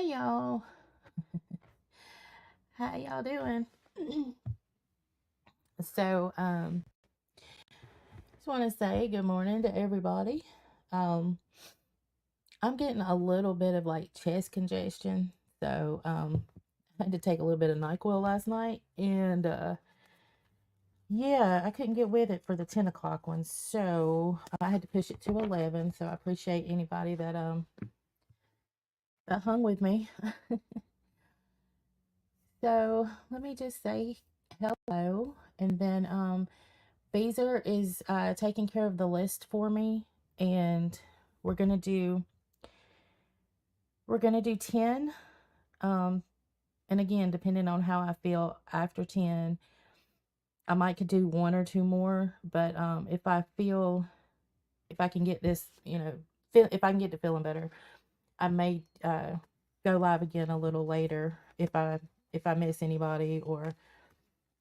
Hey y'all. How y'all doing? So, just want to say good morning to everybody. Um, I'm getting a little bit of like chest congestion, so I had to take a little bit of NyQuil last night, and yeah, I couldn't get with it for the 10 o'clock one, so I had to push it to 11. So I appreciate anybody that hung with me. So let me just say hello, and then Beezer is taking care of the list for me, and we're gonna do 10. Um, and again, depending on how I feel after 10, I might could do one or two more. But if I feel if I can get this, if I can get to feeling better, I may go live again a little later if I miss anybody, or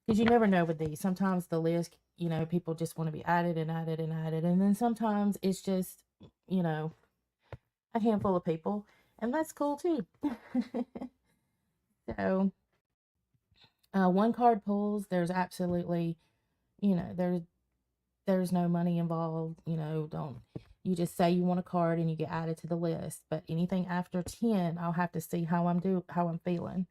because you never know with these. Sometimes the list, people just want to be added and added and added. And then sometimes it's just, you know, a handful of people. And that's cool too. So, one card pulls, there's absolutely, you know, there's no money involved. Don't you just say you want a card and you get added to the list. But anything after 10, I'll have to see how I'm feeling.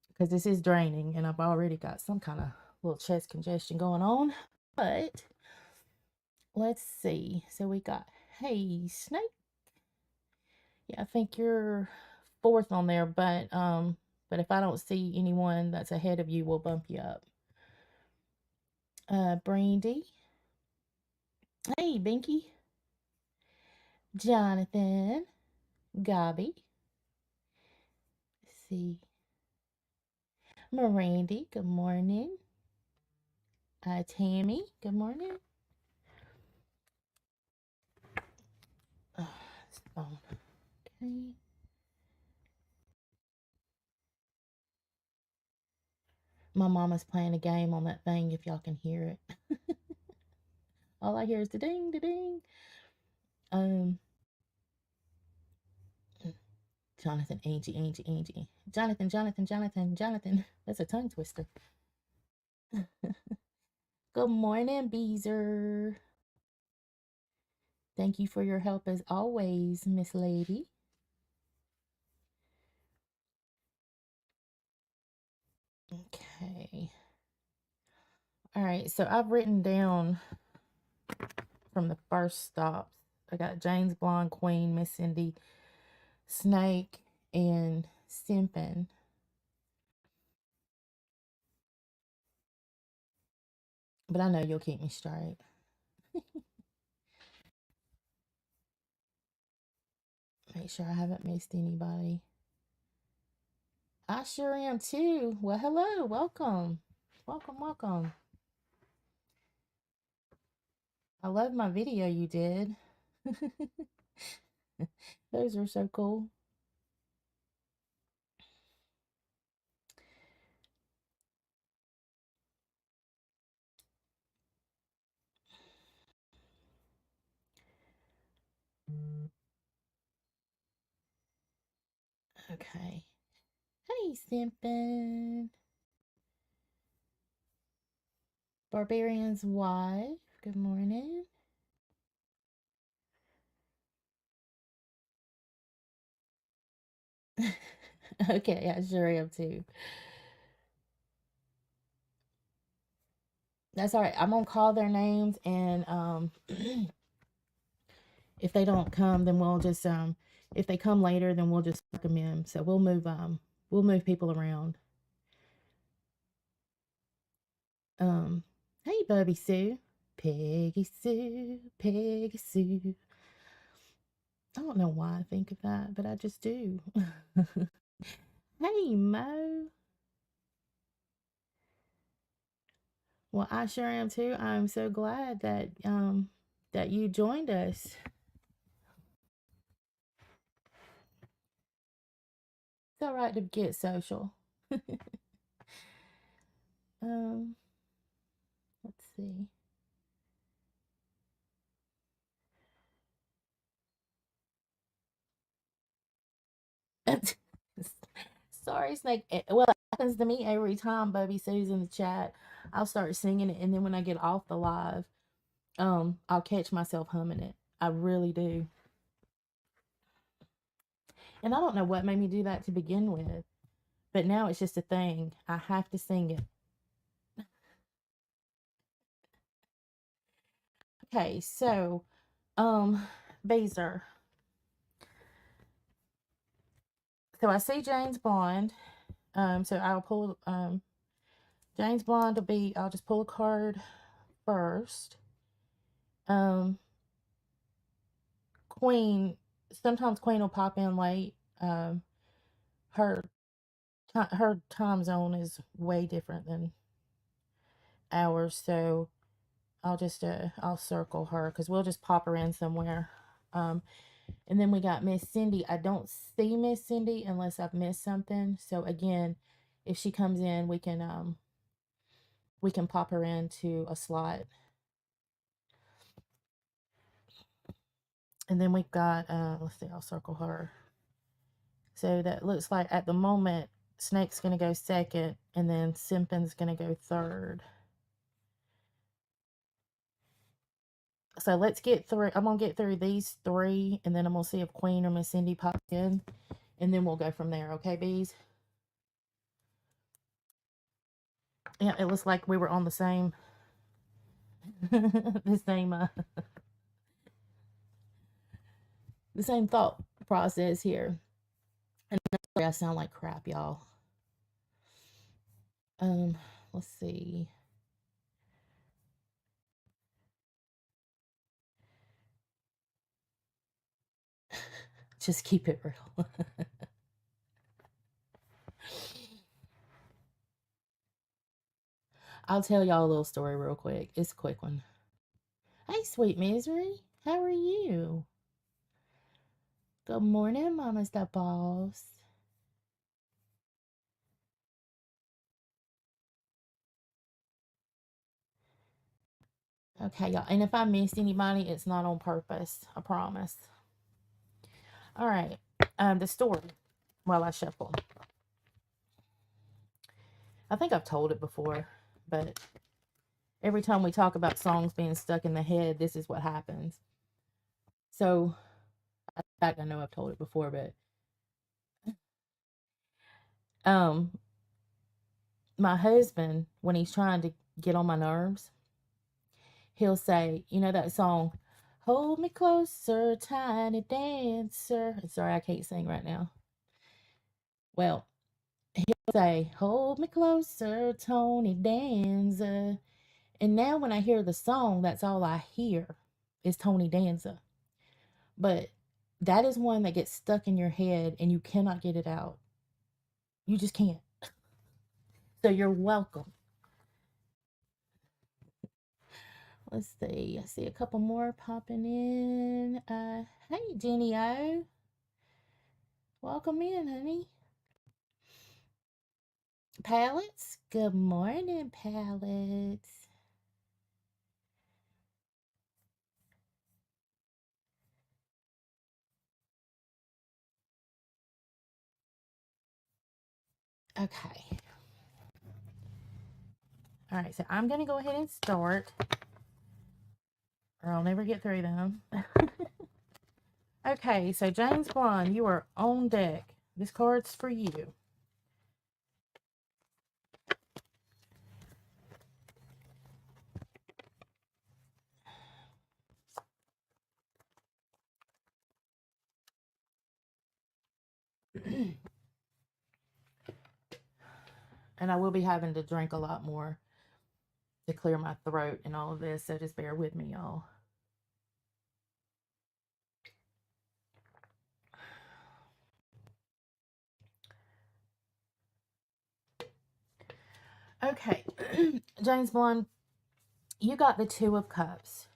Because this is draining and I've already got some kind of little chest congestion going on. But let's see. So we got, hey, Snake. Yeah, I think you're fourth on there, but if I don't see anyone that's ahead of you, we'll bump you up. Brandy. Hey, Binky. Jonathan. Gobby. Let's see. Mirandy, good morning. Tammy, good morning. This phone. Okay. My mama's playing a game on that thing, if y'all can hear it. All I hear is the ding, the ding. Jonathan, Angie. Jonathan. That's a tongue twister. Good morning, Beezer. Thank you for your help as always, Miss Lady. Okay. All right, so I've written down from the first stops. I got James Blonde, Queen, Miss Cindy, Snake, and Simpin. But I know you'll keep me straight. Make sure I haven't missed anybody. I sure am too. Well, hello, welcome. Welcome. I love my video you did. Those are so cool. Okay. Hey, Simpin. Barbarian's wife. Good morning. Okay, I sure am too. That's all right. I'm gonna call their names, and if they don't come, then we'll just if they come later, then we'll just work them in. So we'll move people around. Hey, Bubby Sue, Peggy Sue. I don't know why I think of that, but I just do. Hey, Mo. Well, I sure am too. I'm so glad that you joined us. It's all right to get social. um, let's see. sorry, Snake. Well, it happens to me every time Bubby Sue's in the chat. I'll start singing it, and then when I get off the live, I'll catch myself humming it. I really do. And I don't know what made me do that to begin with, but now it's just a thing. I have to sing it. Okay, so, Beezer. So I see James Bond. So I'll pull James Bond will be. I'll just pull a card first. Um, Queen. Sometimes Queen will pop in late. Her her time zone is way different than ours, so I'll just I'll circle her because we'll just pop her in somewhere. Um, and then we got Miss Cindy. I don't see Miss Cindy unless I've missed something. So again, if she comes in, we can pop her into a slot. And then we've got let's see, I'll circle her. So that looks like at the moment Snake's gonna go second, and then Simpin's gonna go third. So let's get through. I'm gonna get through these three, and then I'm gonna see if Queen or Miss Cindy pops in, and then we'll go from there. Okay, bees. Yeah, it looks like we were on the same, the same, the same thought process here. And I sound like crap, y'all. Let's see. Just keep it real. I'll tell y'all a little story real quick. It's a quick one. Hey, sweet misery. How are you? Good morning, Mama's the boss. Okay, y'all. And if I missed anybody, it's not on purpose. I promise. All right. The story while I shuffle. I think I've told it before, but every time we talk about songs being stuck in the head, this is what happens. So, in fact, I know I've told it before, but my husband, when he's trying to get on my nerves, he'll say, you know that song, "Hold me closer, tiny dancer." Sorry, I can't sing right now. Well, he'll say, "Hold me closer, Tony Danza." And now when I hear the song, that's all I hear is Tony Danza. But that is one that gets stuck in your head and you cannot get it out. You just can't. So you're welcome. Let's see. I see a couple more popping in. Hey, Jenny O. Welcome in, honey. Pallets. Good morning, Pallets. Okay. All right, so I'm going to go ahead and start, or I'll never get through them. Okay, so James Bond, you are on deck. This card's for you. And I will be having to drink a lot more to clear my throat and all of this, so just bear with me, y'all. Okay, James Bond, you got the Two of Cups.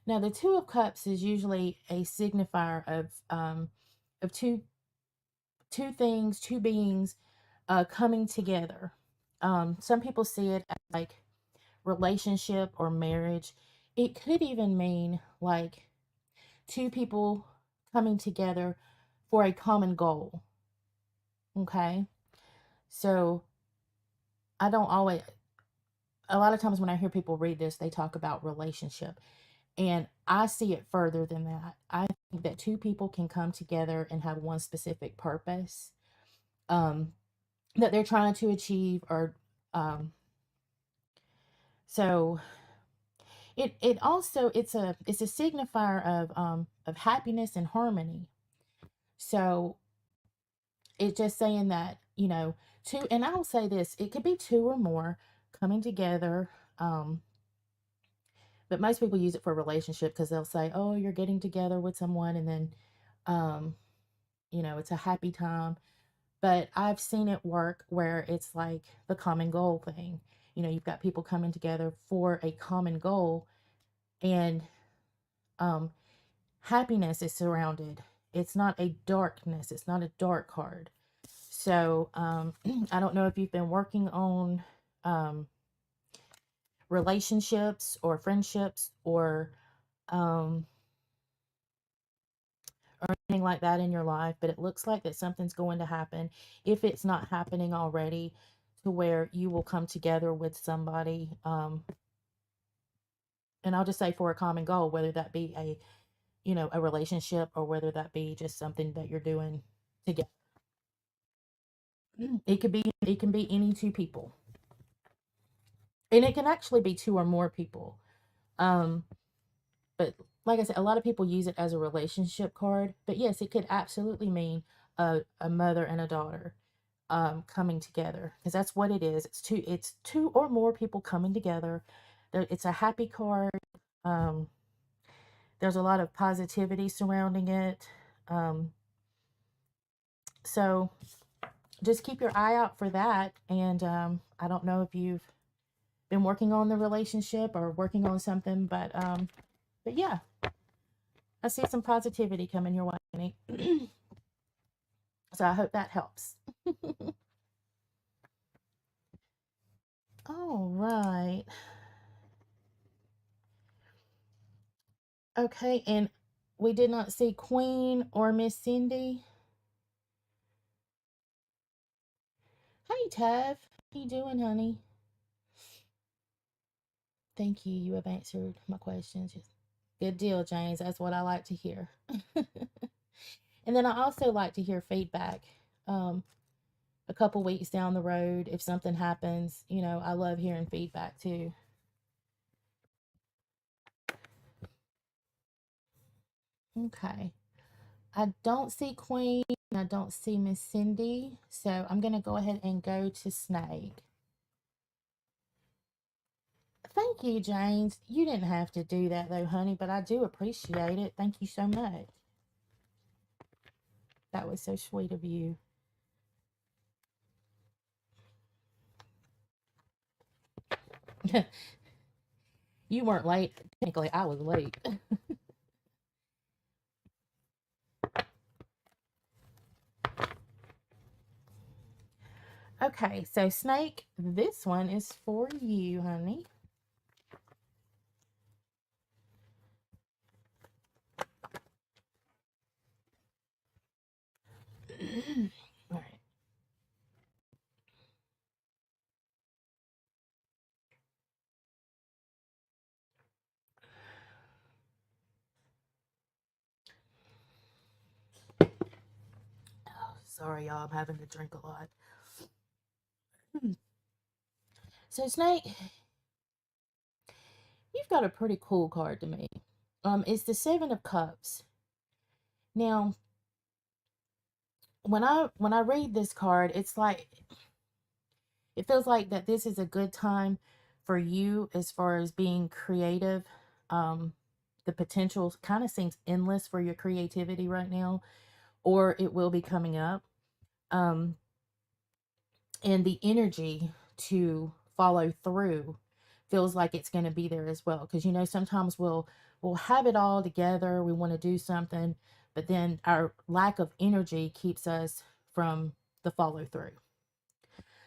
Now, the Two of Cups is usually a signifier of two things, two beings coming together. Some people see it as like relationship or marriage. It could even mean like two people coming together for a common goal. Okay. So I don't always, a lot of times when I hear people read this, they talk about relationship. And I see it further than that. I think that two people can come together and have one specific purpose, um, that they're trying to achieve, or um, so it also, it's a signifier of happiness and harmony. So it's just saying that, two, and I'll say this, it could be two or more coming together. Um, but most people use it for a relationship because they'll say, oh, you're getting together with someone, and then um, it's a happy time. But I've seen it work where it's like the common goal thing. You've got people coming together for a common goal, and um, happiness is surrounded. It's not a darkness, it's not a dark card. So I don't know if you've been working on um, relationships or friendships, um, or anything like that in your life, but it looks like that something's going to happen, if it's not happening already, to where you will come together with somebody. And I'll just say for a common goal, whether that be a relationship, or whether that be just something that you're doing together. It can be any two people, and it can actually be two or more people. Um, but like I said, a lot of people use it as a relationship card. But yes, it could absolutely mean a mother and a daughter coming together, because that's what it is. It's two or more people coming together. It's a happy card. Um, there's a lot of positivity surrounding it. Um, so just keep your eye out for that. And I don't know if you've been working on the relationship or working on something, but yeah, I see some positivity coming your way, Annie. So I hope that helps. All right. Okay, and we did not see Queen or Miss Cindy. Hey, Tav. How you doing, honey? Thank you. You have answered my questions. Good deal, James. That's what I like to hear. And then I also like to hear feedback. Um, a couple weeks down the road, if something happens, I love hearing feedback too. Okay. I don't see Queen. I don't see Miss Cindy. So I'm going to go ahead and go to Snake. Thank you, James. You didn't have to do that though, honey, but I do appreciate it. Thank you so much. That was so sweet of you. You weren't late. Technically, I was late. Okay, so Snake, this one is for you, honey. All right. Oh, sorry, y'all. I'm having to drink a lot. So, Snake, you've got a pretty cool card to me. It's the Seven of Cups. Now, when I read this card, it's like it feels like that this is a good time for you as far as being creative. Um, the potential kind of seems endless for your creativity right now, or it will be coming up. Um, and the energy to follow through feels like it's going to be there as well, because sometimes we'll have it all together, we want to do something, but then our lack of energy keeps us from the follow through.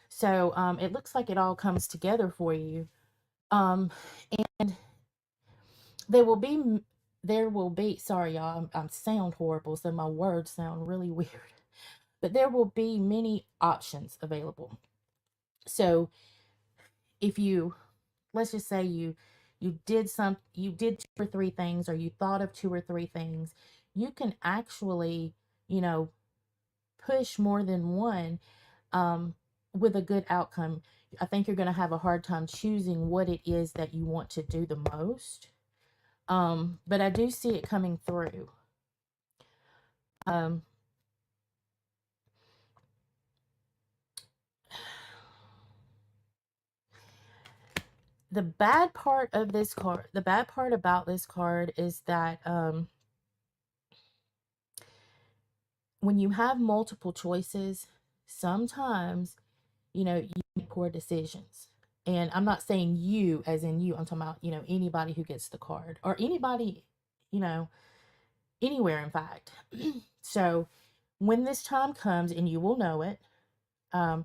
So it looks like it all comes together for you. um and there will be there will be, sorry y'all, I'm sound horrible, so my words sound really weird. but there will be many options available. So if you, let's just say you did 2 or 3 things, or you thought of 2 or 3 things, you can actually, you know, push more than one, um, with a good outcome. I think you're going to have a hard time choosing what it is that you want to do the most. But I do see it coming through. Um, the bad part of this card, the bad part about this card is that, when you have multiple choices, sometimes, you make poor decisions. And I'm not saying you as in you, I'm talking about, anybody who gets the card, or anybody, you know, anywhere, in fact. So when this time comes, and you will know it, um,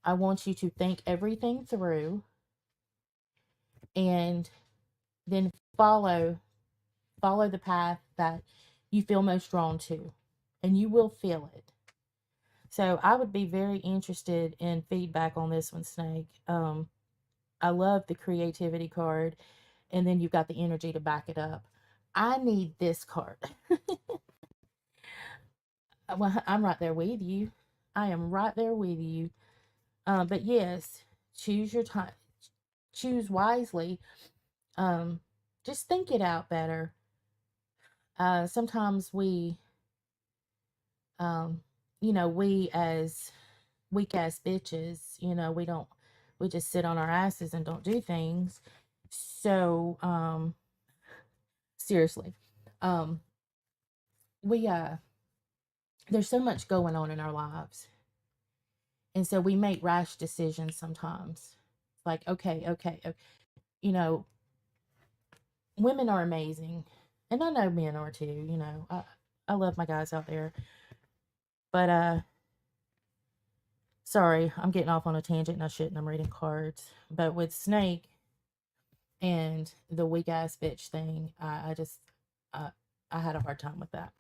I want you to think everything through, and then follow the path that you feel most drawn to, and you will feel it. So I would be very interested in feedback on this one, Snake. I love the creativity card, and then you've got the energy to back it up. I need this card. Well, I'm right there with you. I am right there with you. But yes, choose your time. Choose wisely. Um, just think it out better. Sometimes um, we as weak ass bitches, we just sit on our asses and don't do things. So, seriously, um, we, there's so much going on in our lives. And so we make rash decisions sometimes. It's like, okay, you know, women are amazing. And I know men are too, I love my guys out there. But, sorry, I'm getting off on a tangent and I shouldn't. I'm reading cards. But with Snake and the weak ass bitch thing, I just, I had a hard time with that.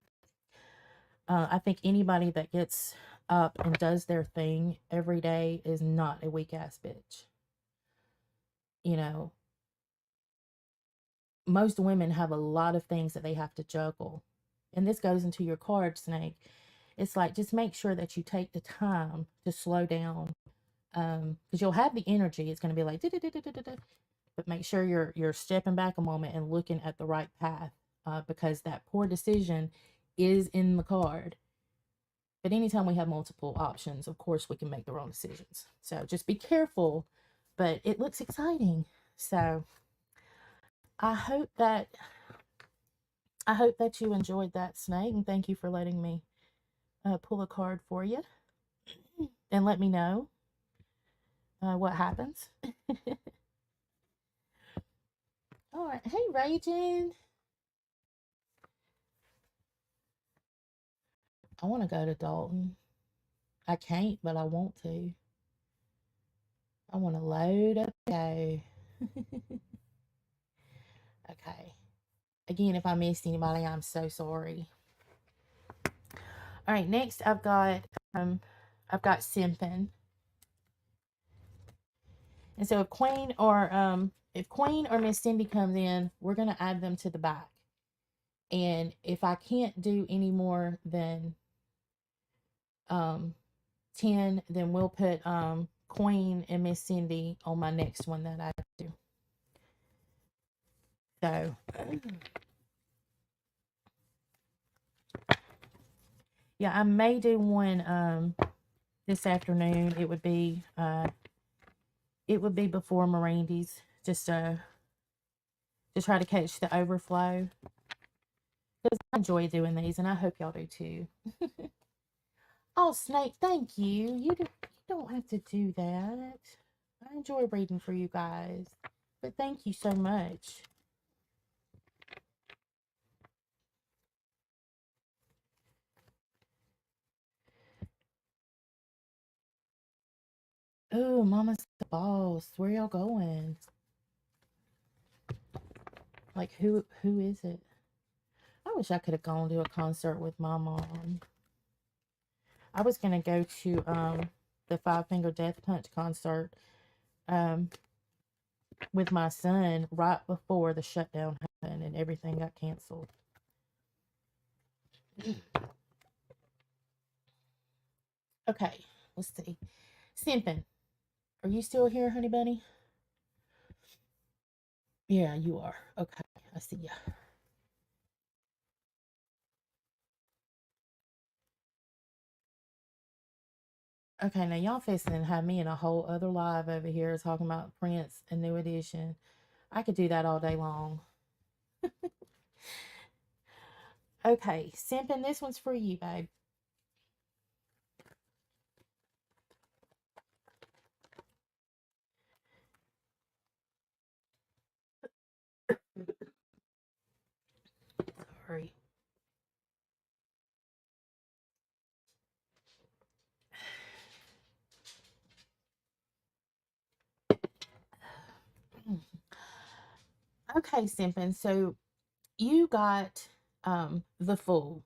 I think anybody that gets up and does their thing every day is not a weak ass bitch. You know, most women have a lot of things that they have to juggle. And this goes into your card, Snake. It's like, just make sure that you take the time to slow down. Because you'll have the energy. It's going to be like, but make sure you're stepping back a moment and looking at the right path. Because that poor decision is in the card. But anytime we have multiple options, of course, we can make the wrong decisions. So just be careful, but it looks exciting. So I hope that you enjoyed that, Snake, and thank you for letting me pull a card for you and let me know what happens. All right. Hey, Raging. I want to go to Dalton. I can't, but I want to. I want to load up and go. Okay. Again, if I missed anybody, I'm so sorry. All right, next I've got Simpin. And so if Queen or Miss Cindy comes in, we're gonna add them to the back. And if I can't do any more than 10, then we'll put Queen and Miss Cindy on my next one that I do. So yeah, I may do one this afternoon. It would be before Mirandy's, just to try to catch the overflow. Because I enjoy doing these, and I hope y'all do too. Oh, Snake, thank you. You don't have to do that. I enjoy reading for you guys. But thank you so much. Oh, Mama's the boss. Where y'all going? Like, who is it? I wish I could have gone to a concert with my mom. I was going to go to the Five Finger Death Punch concert um, with my son right before the shutdown happened and everything got canceled. Okay, let's see. Simpin, are you still here, honey bunny? Yeah, you are. Okay, I see ya. Okay, now y'all fixing have me in a whole other live over here talking about Prince and New Edition. I could do that all day long. Okay, Simpin, this one's for you, babe. Sorry. Okay, Simpin, so you got the Fool.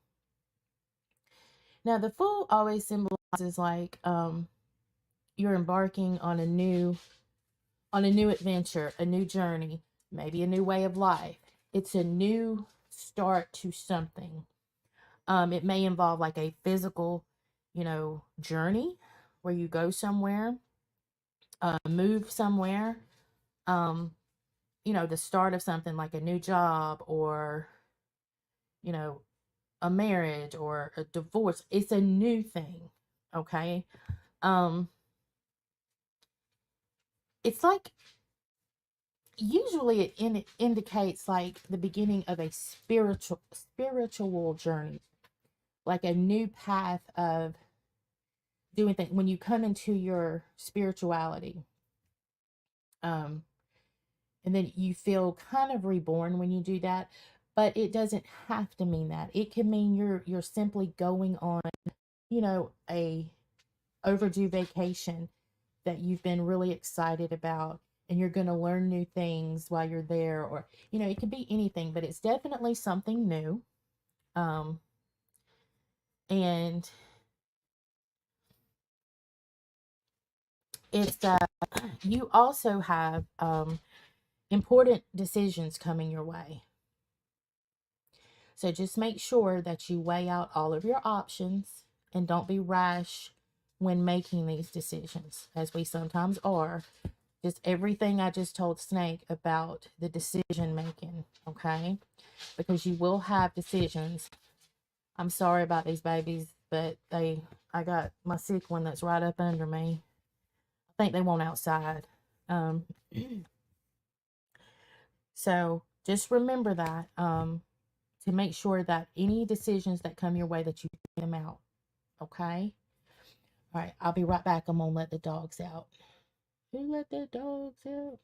Now, the Fool always symbolizes like you're embarking on a new adventure, a new journey, maybe a new way of life. It's a new start to something. It may involve like a physical, journey where you go somewhere, move somewhere, um, the start of something like a new job or, you know, a marriage or a divorce. It's a new thing. Okay. Um, it's like usually it indicates like the beginning of a spiritual journey, like a new path of doing things when you come into your spirituality. Um, and then you feel kind of reborn when you do that, but it doesn't have to mean that. It can mean you're simply going on, a overdue vacation that you've been really excited about, and you're going to learn new things while you're there, or it could be anything, but it's definitely something new. um and it's you also have important decisions coming your way. So just make sure that you weigh out all of your options and don't be rash when making these decisions, as we sometimes are. Just everything I just told Snake about the decision making, okay? Because you will have decisions. I'm sorry about these babies, but I got my sick one that's right up under me. I think they want outside. Um, so just remember that. To make sure that any decisions that come your way that you get them out. Okay? All right, I'll be right back. I'm gonna let the dogs out. Who let the dogs out?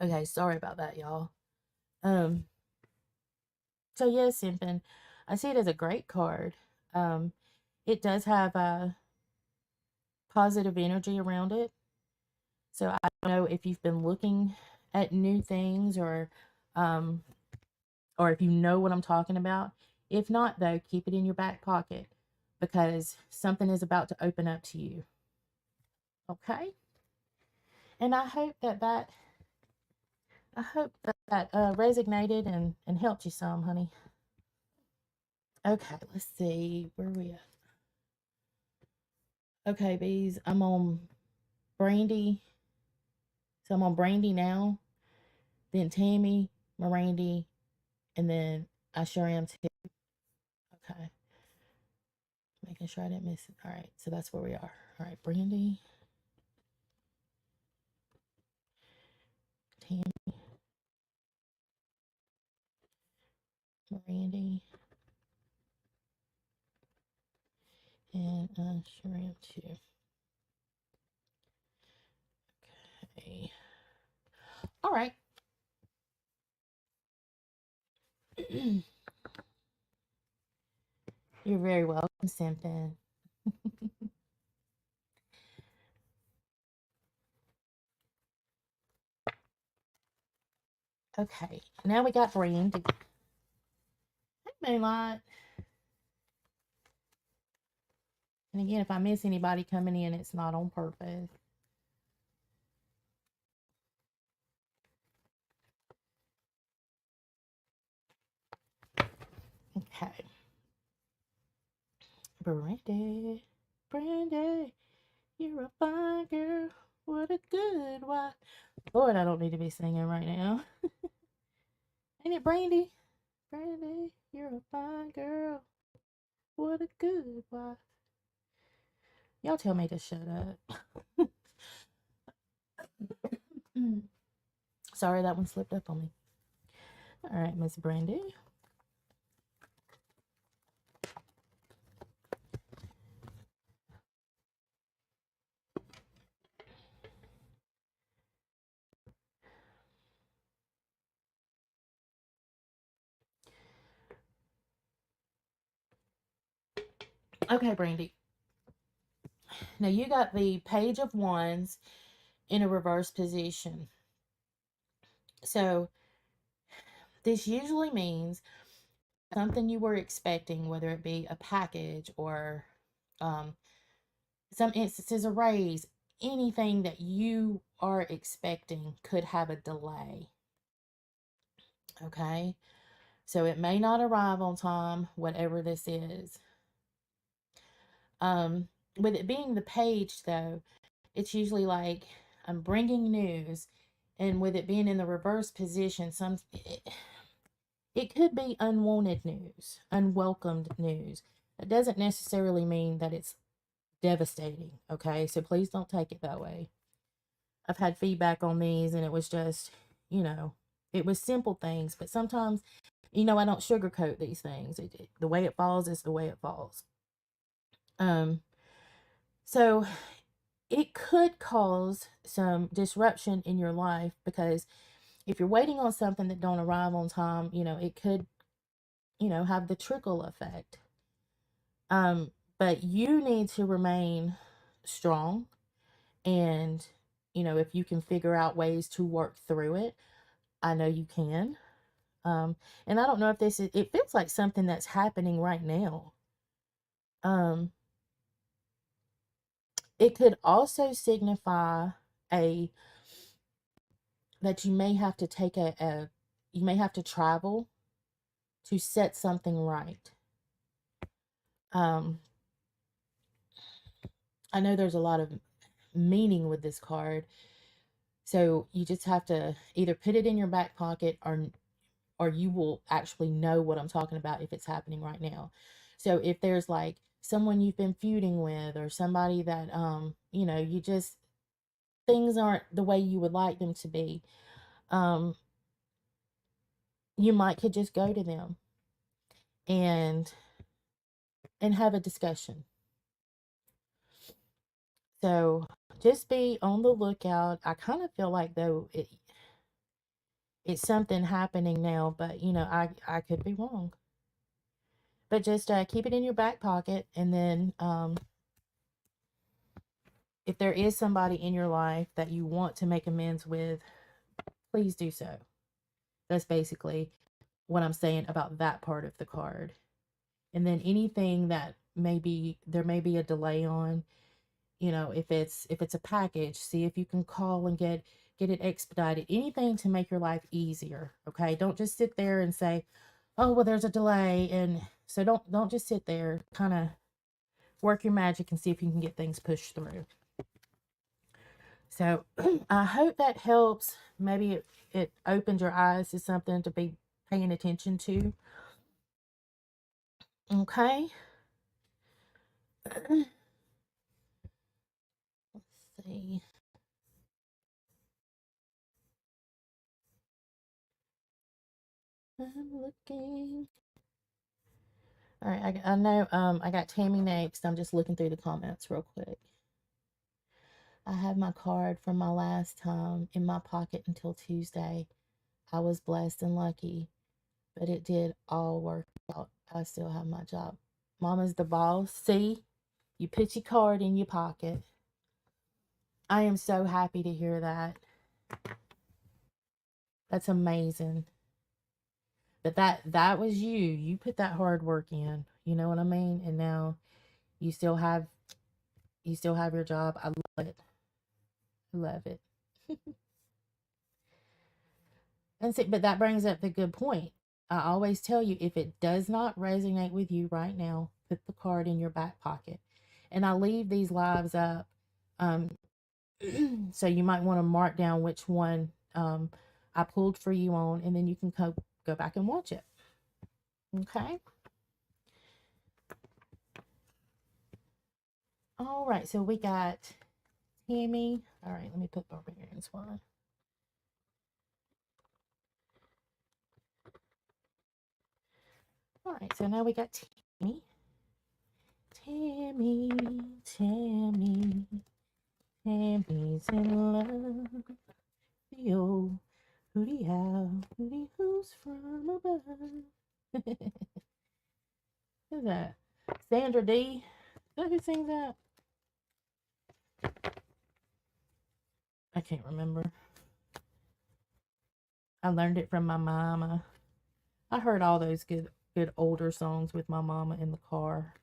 Okay, sorry about that, y'all. Um, so yes, Simpin, I see it as a great card. Um, it does have a positive energy around it. So I don't know if you've been looking at new things um or if you know what I'm talking about. If not, though, keep it in your back pocket because something is about to open up to you. Okay? And I hope that resonated and helped you some, honey. Okay, let's see. Where are we at? Okay, bees. I'm on Brandy. So I'm on Brandy now, then Tammy, Mirandy, and then I sure am too. Okay. Making sure I didn't miss it. All right, so that's where we are. All right, Brandy, Tammy, Mirandy, and I sure am too. All right. You're very welcome, Simpin. Okay, now we got Brandy. Hey, Moonlight. And again, if I miss anybody coming in, it's not on purpose. Okay. Brandy, Brandy, you're a fine girl. What a good wife. Lord, I don't need to be singing right now. Ain't it, Brandy? Brandy, you're a fine girl. What a good wife. Y'all tell me to shut up. Sorry, that one slipped up on me. All right, Miss Brandy. Okay, Brandy. Now you got the Page of Wands in a reverse position. So this usually means something you were expecting, whether it be a package or some instances a raise, anything that you are expecting could have a delay. Okay, so it may not arrive on time, whatever this is. With it being the page, though, it's usually like I'm bringing news, and with it being in the reverse position, it could be unwanted news, unwelcomed news. It doesn't necessarily mean that it's devastating, okay? So please don't take it that way. I've had feedback on these, and it was just, it was simple things, but sometimes, I don't sugarcoat these things. The way it falls is the way it falls. So it could cause some disruption in your life, because if you're waiting on something that don't arrive on time, it could, have the trickle effect. But you need to remain strong, and, if you can figure out ways to work through it, I know you can. And I don't know if it feels like something that's happening right now. It could also signify a that you may have to take you may have to travel to set something right. I know there's a lot of meaning with this card, so you just have to either put it in your back pocket, or you will actually know what I'm talking about if it's happening right now. So if there's like someone you've been feuding with, or somebody that you just, things aren't the way you would like them to be, you might could just go to them and have a discussion. So just be on the lookout. I kind of feel like, though, it's something happening now, but I could be wrong. But just keep it in your back pocket, and then if there is somebody in your life that you want to make amends with, please do so. That's basically what I'm saying about that part of the card. And then anything that there may be a delay on, if it's a package, see if you can call and get it expedited. Anything to make your life easier. Okay, don't just sit there and say, oh, well, there's a delay. And so don't just sit there. Kind of work your magic and see if you can get things pushed through. So I hope that helps. Maybe it opened your eyes to something to be paying attention to. Okay. Let's see. I'm looking. All right, I know I got Tammy next. I'm just looking through the comments real quick. I have my card from my last time in my pocket until Tuesday. I was blessed and lucky, but it did all work out. I still have my job. Mama's the boss. See, you put your card in your pocket. I am so happy to hear that. That's amazing. But that was you. You put that hard work in. You know what I mean? And now you still have your job. I love it. I love it. And see, but that brings up the good point. I always tell you, if it does not resonate with you right now, put the card in your back pocket. And I leave these lives up. Um, so you might want to mark down which one I pulled for you on, and then you can go back and watch it. Okay. All right. So we got Tammy. All right. Let me put Barbarian's one. All right. So now we got Tammy. Tammy. Tammy. Tammy's in love. The old hootie how, hootie who's from above. Who's that? Sandra D. Is that who sings that? I can't remember. I learned it from my mama. I heard all those good older songs with my mama in the car.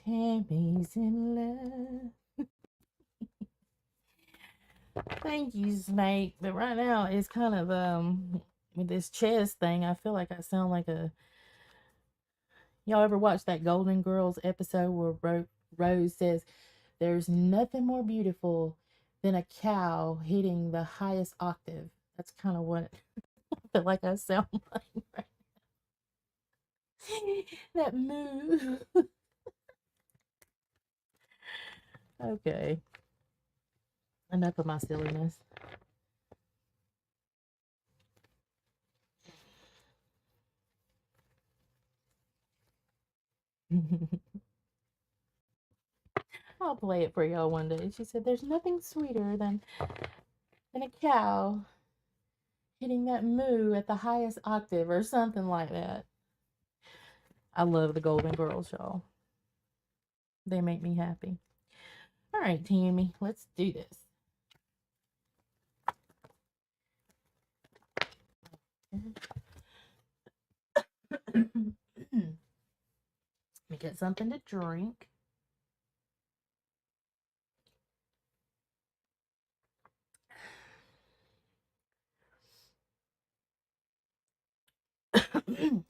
Tammy's in love. Thank you, Snake. But right now it's kind of with this chest thing, I feel like I sound like a. Y'all ever watch that Golden Girls episode where Rose says, "There's nothing more beautiful than a cow hitting the highest octave"? That's kind of what I feel like I sound like right. That move. Okay. Enough of my silliness. I'll play it for y'all one day. She said, "There's nothing sweeter than a cow hitting that moo at the highest octave," or something like that. I love the Golden Girls, y'all. They make me happy. All right, Tammy, let's do this. Let me get something to drink.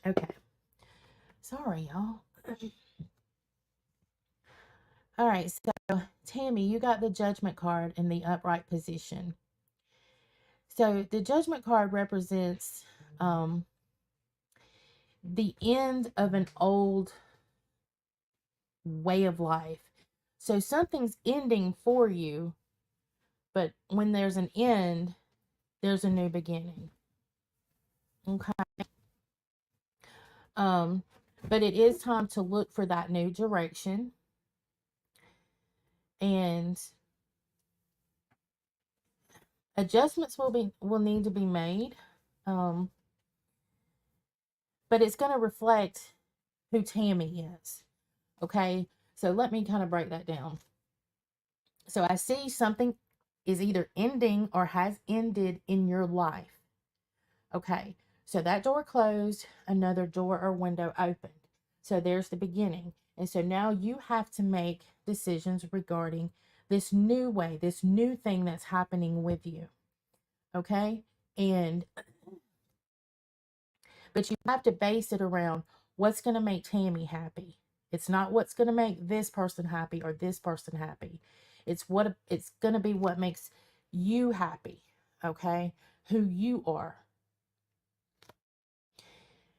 Okay. Sorry, y'all. All right, so Tammy, you got the judgment card in the upright position. So the judgment card represents the end of an old way of life. So something's ending for you, but when there's an end, there's a new beginning. Okay. But it is time to look for that new direction. And adjustments will need to be made. But it's going to reflect who Tammy is. Okay. So let me kind of break that down. So I see something is either ending or has ended in your life. Okay. So that door closed, another door or window opened. So there's the beginning. And so now you have to make decisions regarding this new way, this new thing that's happening with you. Okay. But you have to base it around what's going to make Tammy happy. It's not what's going to make this person happy or this person happy. It's going to be what makes you happy. Okay. Who you are.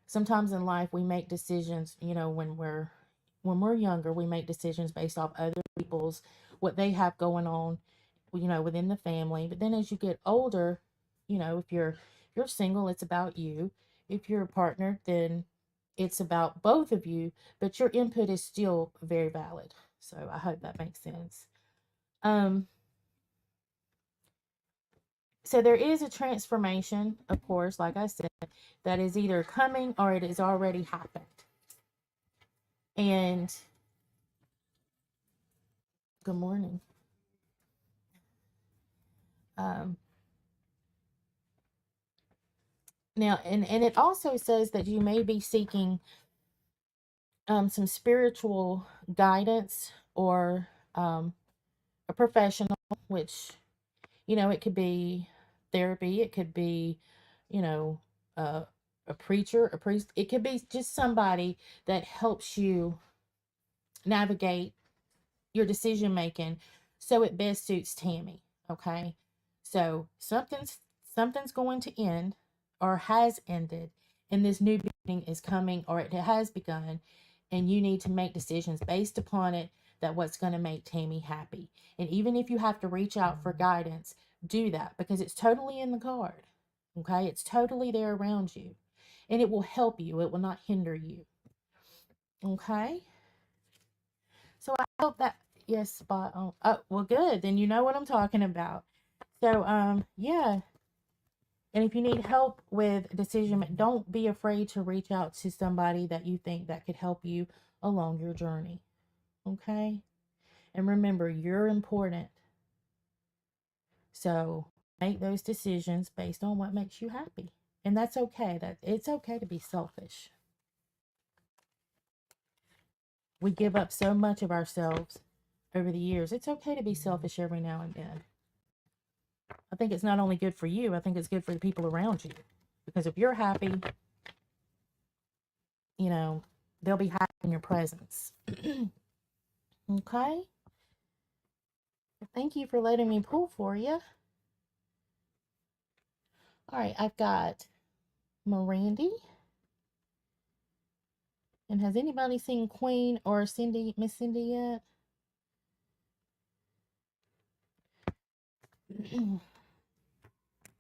Sometimes in life we make decisions, when we're younger, we make decisions based off other people's what they have going on, within the family. But then as you get older, if you're single, it's about you. If you're a partner, then it's about both of you, but your input is still very valid. So I hope that makes sense. Um, so there is a transformation, of course, like I said, that is either coming or it has already happened. And good morning. Um, Now, and it also says that you may be seeking some spiritual guidance or a professional, which, it could be therapy, it could be, you know, uh, a preacher, a priest, it could be just somebody that helps you navigate your decision making so it best suits Tammy. Okay. So something's going to end or has ended, and this new beginning is coming or it has begun, and you need to make decisions based upon it, that what's going to make Tammy happy. And even if you have to reach out for guidance, do that, because it's totally in the card. Okay, it's totally there around you, and it will help you, it will not hinder you. Okay. So I hope that, yes, spot on. Oh, well, good. Then you know what I'm talking about. So, yeah. And if you need help with decision, don't be afraid to reach out to somebody that you think that could help you along your journey. Okay? And remember, you're important. So make those decisions based on what makes you happy. And that's okay. That it's okay to be selfish. We give up so much of ourselves over the years. It's okay to be selfish every now and then. I think it's not only good for you, I think it's good for the people around you. Because if you're happy, you know, they'll be happy in your presence. Okay? Thank you for letting me pull for you. All right, I've got Mirandy. And has anybody seen Queen or Cindy, Miss Cindy yet?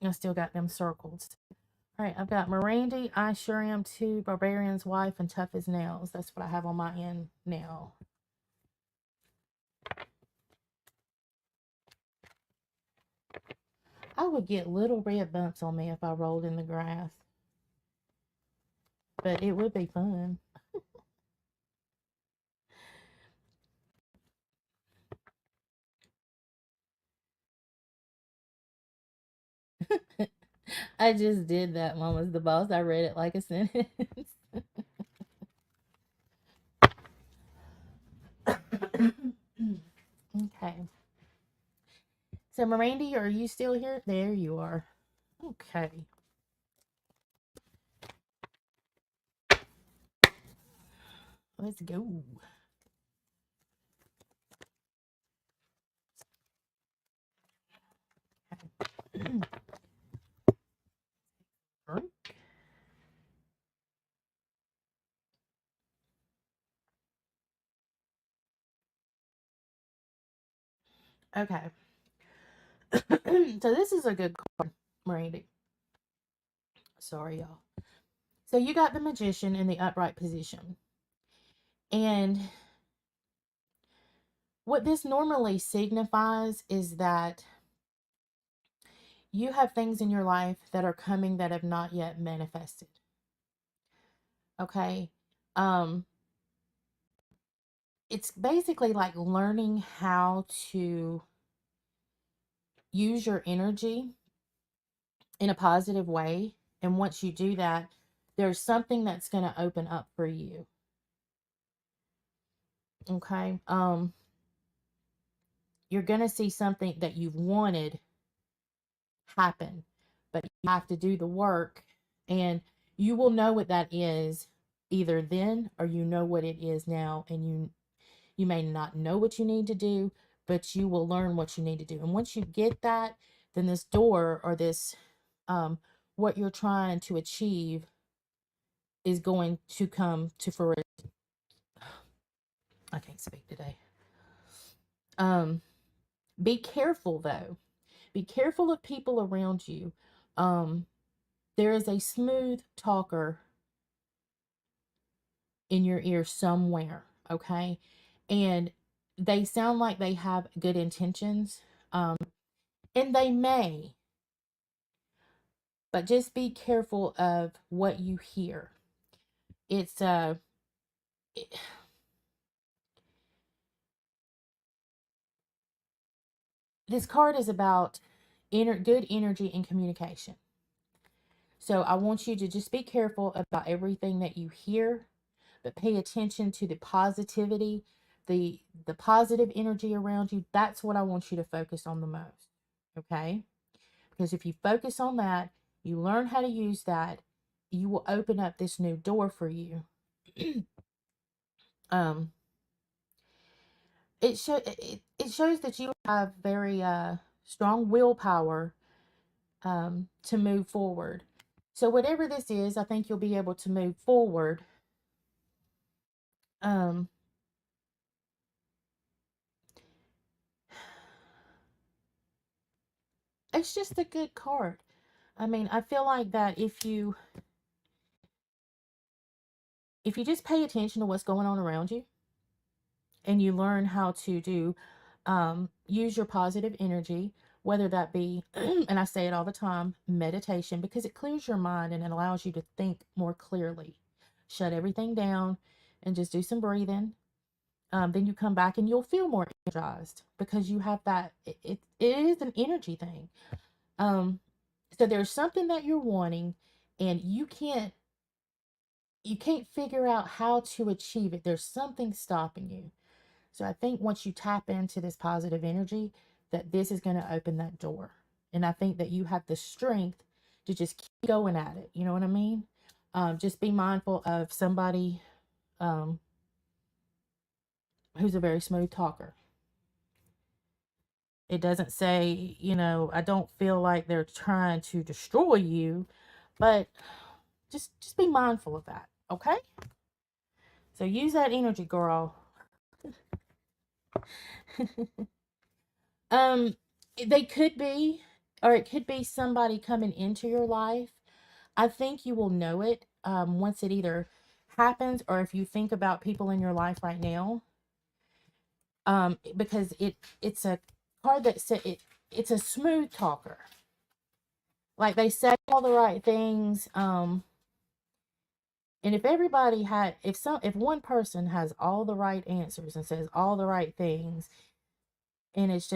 I still got them circled. All right, I've got Mirandy, I Sure Am Too, Barbarian's Wife, and Tough as Nails. That's what I have on my end now. I would get little red bumps on me if I rolled in the grass, but it would be fun. I just did that, Mama's the Boss. I read it like a sentence. Okay. So, Mirandy, are you still here? There you are. Okay. Let's go. Okay. So, this is a good card, Mirandy. Sorry, y'all. So, you got the Magician in the upright position. And what this normally signifies is that you have things in your life that are coming that have not yet manifested. Okay. Um, it's basically like learning how to use your energy in a positive way. And once you do that, there's something that's going to open up for you. Okay. You're going to see something that you've wanted happen, but you have to do the work, and you will know what that is either then, or you know what it is now, and you may not know what you need to do, but you will learn what you need to do. And once you get that, then this door, or this what you're trying to achieve, is going to come to fruition. I can't speak today. Be careful though. Be careful of people around you. Um There is a smooth talker in your ear somewhere, okay? And they sound like they have good intentions, um, and they may, but just be careful of what you hear. It's it- this card is about good energy and communication. So I want you to just be careful about everything that you hear, but pay attention to the positivity, the positive energy around you. That's what I want you to focus on the most. Okay? Because if you focus on that, you learn how to use that, you will open up this new door for you. um it shows that you have very strong willpower to move forward. So whatever this is, I think you'll be able to move forward. um it's just a good card. I mean, I feel like that if you just pay attention to what's going on around you, and you learn how to do use your positive energy, whether that be and I say it all the time, meditation, because it clears your mind and it allows you to think more clearly. Shut everything down and just do some breathing. Then you come back and you'll feel more energized because you have that. It is an energy thing. um so there's something that you're wanting, and you can't figure out how to achieve it. There's something stopping you. So I think once you tap into this positive energy, that this is going to open that door. And I think that you have the strength to just keep going at it. You know what I mean? Just be mindful of somebody um, who's a very smooth talker. It doesn't say, I don't feel like they're trying to destroy you, but just be mindful of that. Okay? So use that energy, girl. um, they could be, or it could be somebody coming into your life. I think you will know it once it either happens, or if you think about people in your life right now. Because it's a card that said it's a smooth talker. Like they say all the right things. And if everybody had, if one person has all the right answers and says all the right things, and it's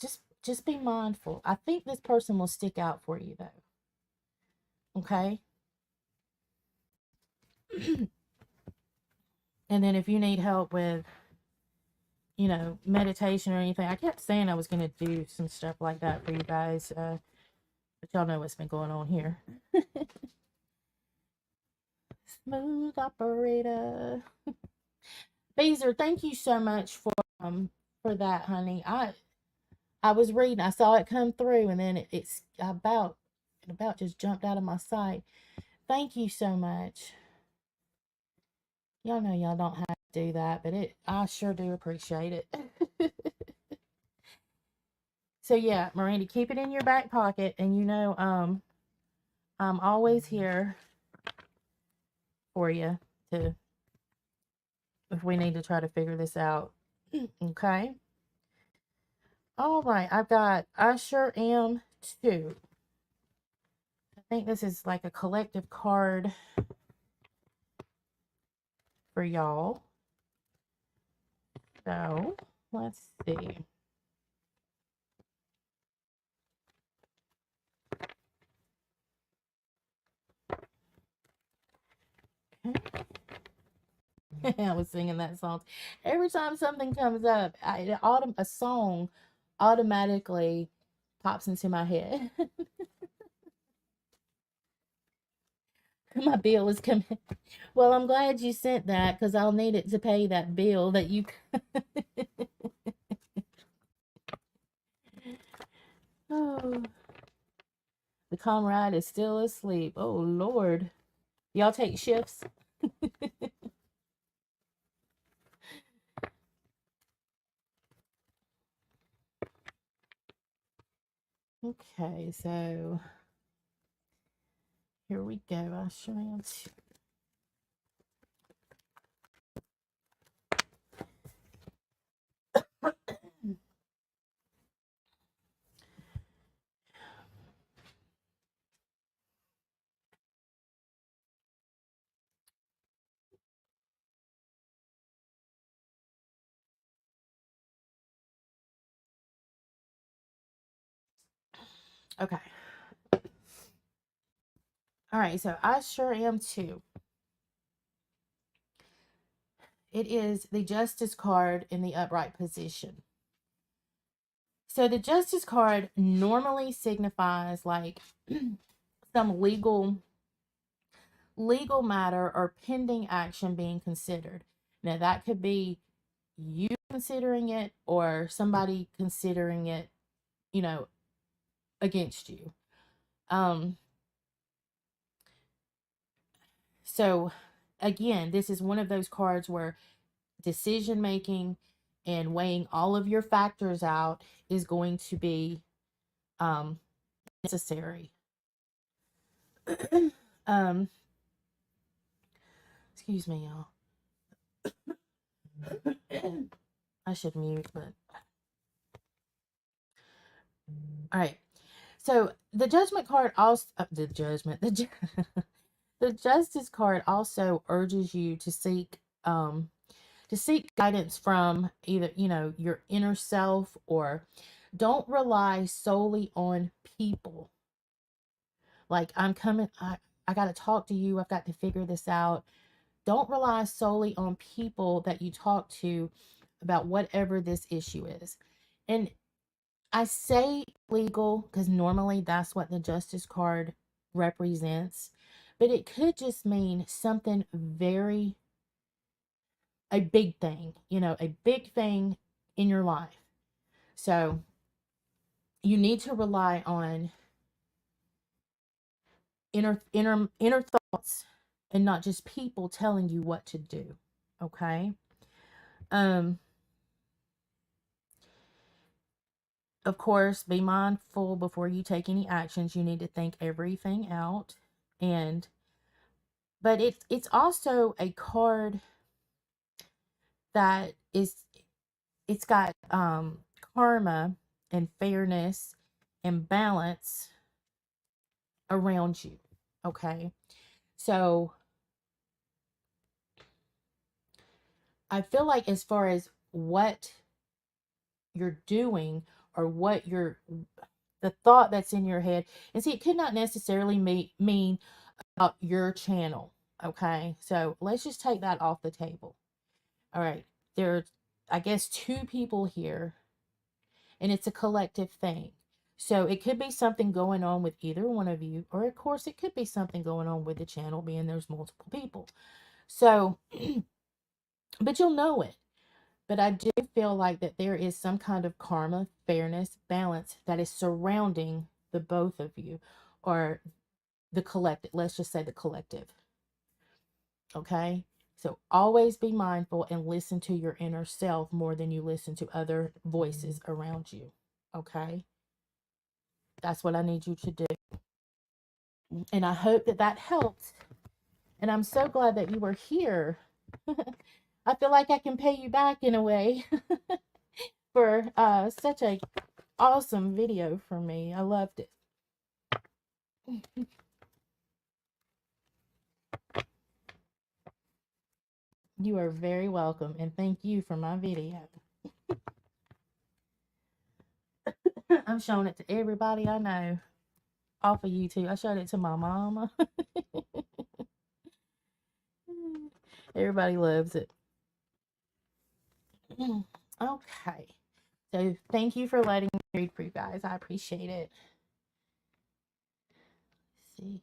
just, just be mindful. I think this person will stick out for you though. Okay? And then if you need help with, meditation or anything, I kept saying I was going to do some stuff like that for you guys. But y'all know what's been going on here. Smooth operator. Beezer, thank you so much for that, honey. I was reading, I saw it come through, and then it's about just jumped out of my sight. Thank you so much. Y'all know y'all don't have to do that, but I sure do appreciate it. So yeah, Miranda, keep it in your back pocket, and I'm always here for you to if we need to try to figure this out. Okay. All right, I've got I sure am too. I think this is like a collective card for y'all. So let's see. I was singing that song. Every time something comes up, a song automatically pops into my head. My bill is coming. Well, I'm glad you sent that because I'll need it to pay that bill that you. Oh, the comrade is still asleep. Oh, Lord. Y'all take shifts? Okay, so Here we go. I sure am too. Okay. All right. So I sure am too. It is the Justice card in the upright position. So the Justice card normally signifies like some legal matter or pending action being considered. Now that could be you considering it or somebody considering it, you know, against you. Um so again, this is one of those cards where decision making and weighing all of your factors out is going to be necessary. um Excuse me, y'all. I should mute, but all right. So the judgment card also the justice card also urges you to seek guidance from either, you know, your inner self, or don't rely solely on people. Like, I got to talk to you. I've got to figure this out. Don't rely solely on people that you talk to about whatever this issue is. And I say legal because normally that's what the justice card represents, but it could just mean something very, a big thing, you know, a big thing in your life. So you need to rely on inner thoughts and not just people telling you what to do. Okay. Um, of course, be mindful before you take any actions. You need to think everything out. And but it's also a card that is, it's got karma and fairness and balance around you. Okay. So I feel like as far as what you're doing or what you're, the thought that's in your head, and see, it could not necessarily mean about your channel. Okay. So let's just take that off the table. All right. There, I guess, two people here, and it's a collective thing. So it could be something going on with either one of you, or of course, it could be something going on with the channel, being there's multiple people. So, but you'll know it. But I do feel like that there is some kind of karma, fairness, balance that is surrounding the both of you, or the collective. Let's just say the collective. Okay. So always be mindful and listen to your inner self more than you listen to other voices around you. Okay. That's what I need you to do. And I hope that that helped. And I'm so glad that you were here. I feel like I can pay you back in a way for such a awesome video for me. I loved it. You are very welcome, and thank you for my video. I'm showing it to everybody I know off of YouTube. I showed it to my mama. Everybody loves it. Okay. So thank you for letting me read for you guys. I appreciate it. Let's see.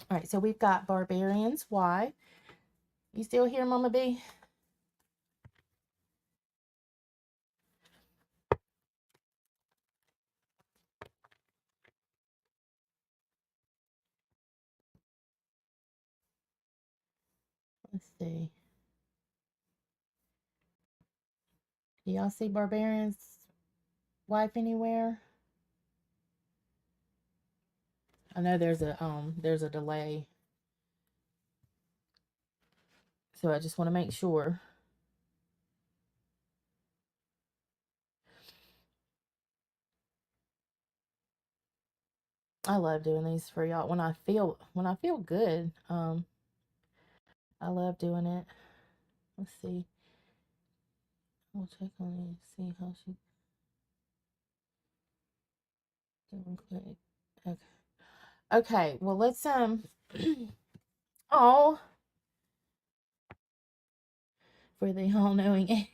All right, so we've got Barbarians. Why? You still here, Mama B? Let's see. Do y'all see Barbarians? wife anywhere? I know there's a delay, so I just want to make sure. I love doing these for y'all when I feel good. I love doing it. Let's see. We'll check on it. See how she doing quick. Okay. Okay. Well, let's oh, for the all knowing.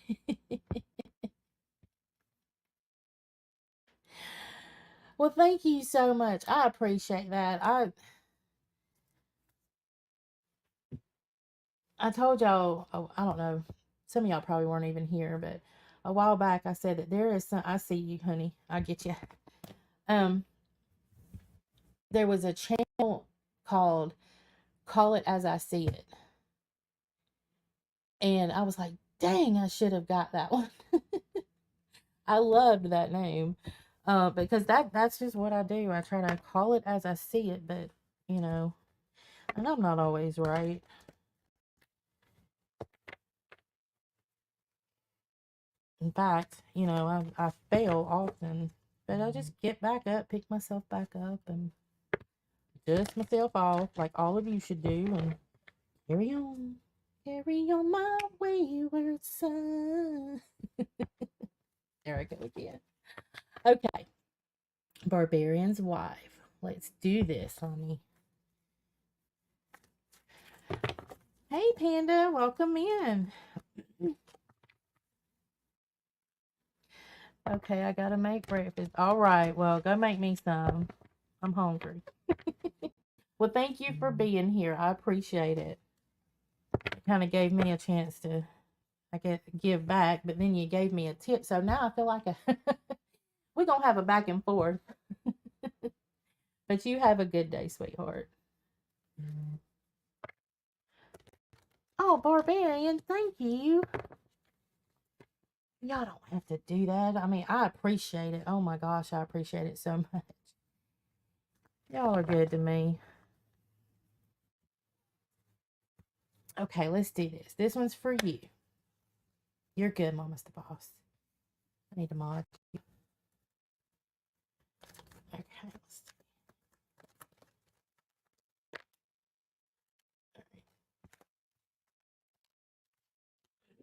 Well, thank you so much. I appreciate that. I told y'all. Oh, I don't know. Some of y'all probably weren't even here, but a while back I said that there is some. I see you, honey. I get you. Um, there was a channel called "Call It As I See It," and I was like, "Dang, I should have got that one." I loved that name, because that's just what I do. I try to call it as I see it, but you know, and I'm not always right. In fact, I fail often, but I just get back up, pick myself back up, and dust myself off like all of you should do, and carry on. Carry on my wayward son. There I go again. Okay. Barbarian's wife. Let's do this, honey. Hey, Panda. Welcome in. Okay, I gotta make breakfast. All right. Well, go make me some. I'm hungry. Well, thank you for being here. I appreciate it. It kind of gave me a chance to, I guess, give back, but then you gave me a tip. So now I feel like we're going to have a back and forth. But you have a good day, sweetheart. Oh, Barbarian, thank you. Y'all don't have to do that. I mean, I appreciate it. Oh my gosh, I appreciate it so much. Y'all are good to me. Okay, let's do this. This one's for you. You're good, Mama's the boss. I need to mod you. Okay, let's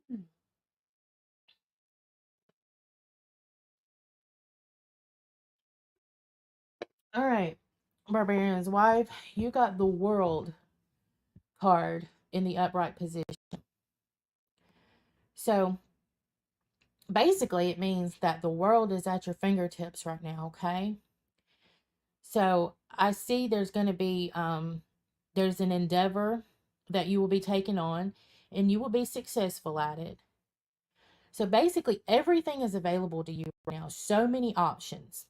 see. All right, Barbarian's wife, you got the world card in the upright position. So basically, it means that the world is at your fingertips right now, okay? So I see there's going to be, there's an endeavor that you will be taking on and you will be successful at it. So basically, everything is available to you right now. So many options.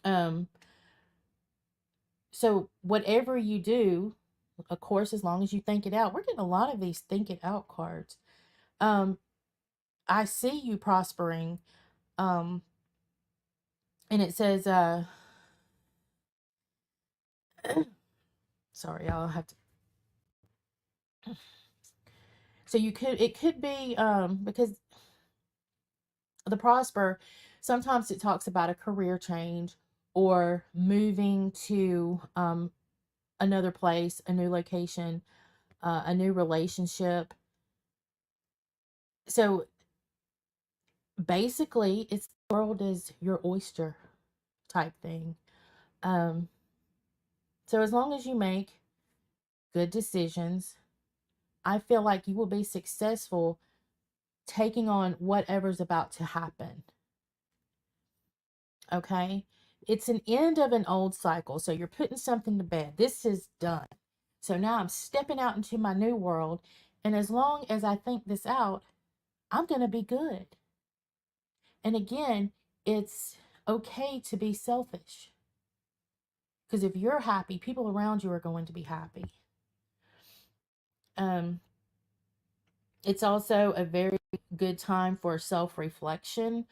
Um, so whatever you do, of course, as long as you think it out, we're getting a lot of these think it out cards. Um, I see you prospering. Um, and it says, sorry, I'll have to. So it could be, because the prosper, sometimes it talks about a career change or moving to, another place, a new location, a new relationship. So basically, it's the world is your oyster type thing. Um, so as long as you make good decisions, I feel like you will be successful taking on whatever's about to happen. Okay? It's an end of an old cycle. So you're putting something to bed. This is done. So now I'm stepping out into my new world. And as long as I think this out, I'm going to be good. And again, it's okay to be selfish. Because if you're happy, people around you are going to be happy. Um, it's also a very good time for self reflection.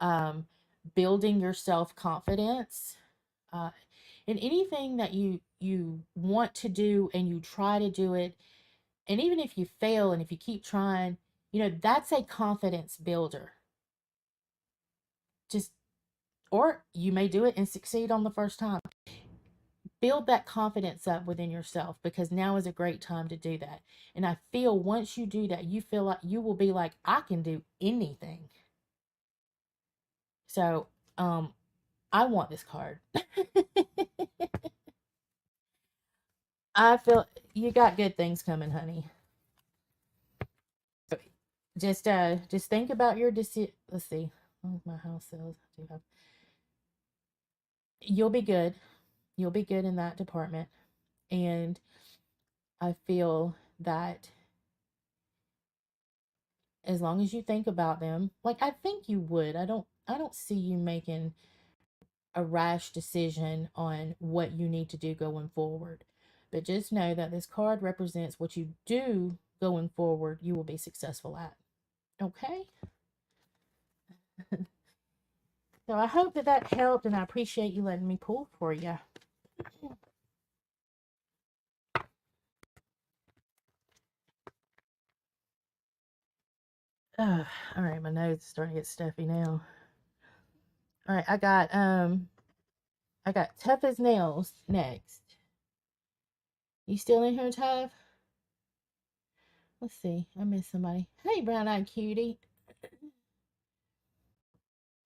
um, building your self confidence, uh, in anything that you want to do and you try to do it, and even if you fail and if you keep trying, that's a confidence builder. Just or you may do it and succeed on the first time. Build that confidence up within yourself, because now is a great time to do that. And I feel once you do that, you feel like you will be like, I can do anything. So, I want this card. I feel you got good things coming, honey. Just think about your decision. Let's see. Oh, my house sales. You'll be good. You'll be good in that department. And I feel that as long as you think about them, like I think you would. I don't see you making a rash decision on what you need to do going forward. But just know that this card represents what you do going forward, you will be successful at. Okay? So I hope that helped, and I appreciate you letting me pull for you. All right, my nose is starting to get stuffy now. All right, I got Tough as Nails next. You still in here, Tough? Let's see. I missed somebody. Hey, brown eyed cutie.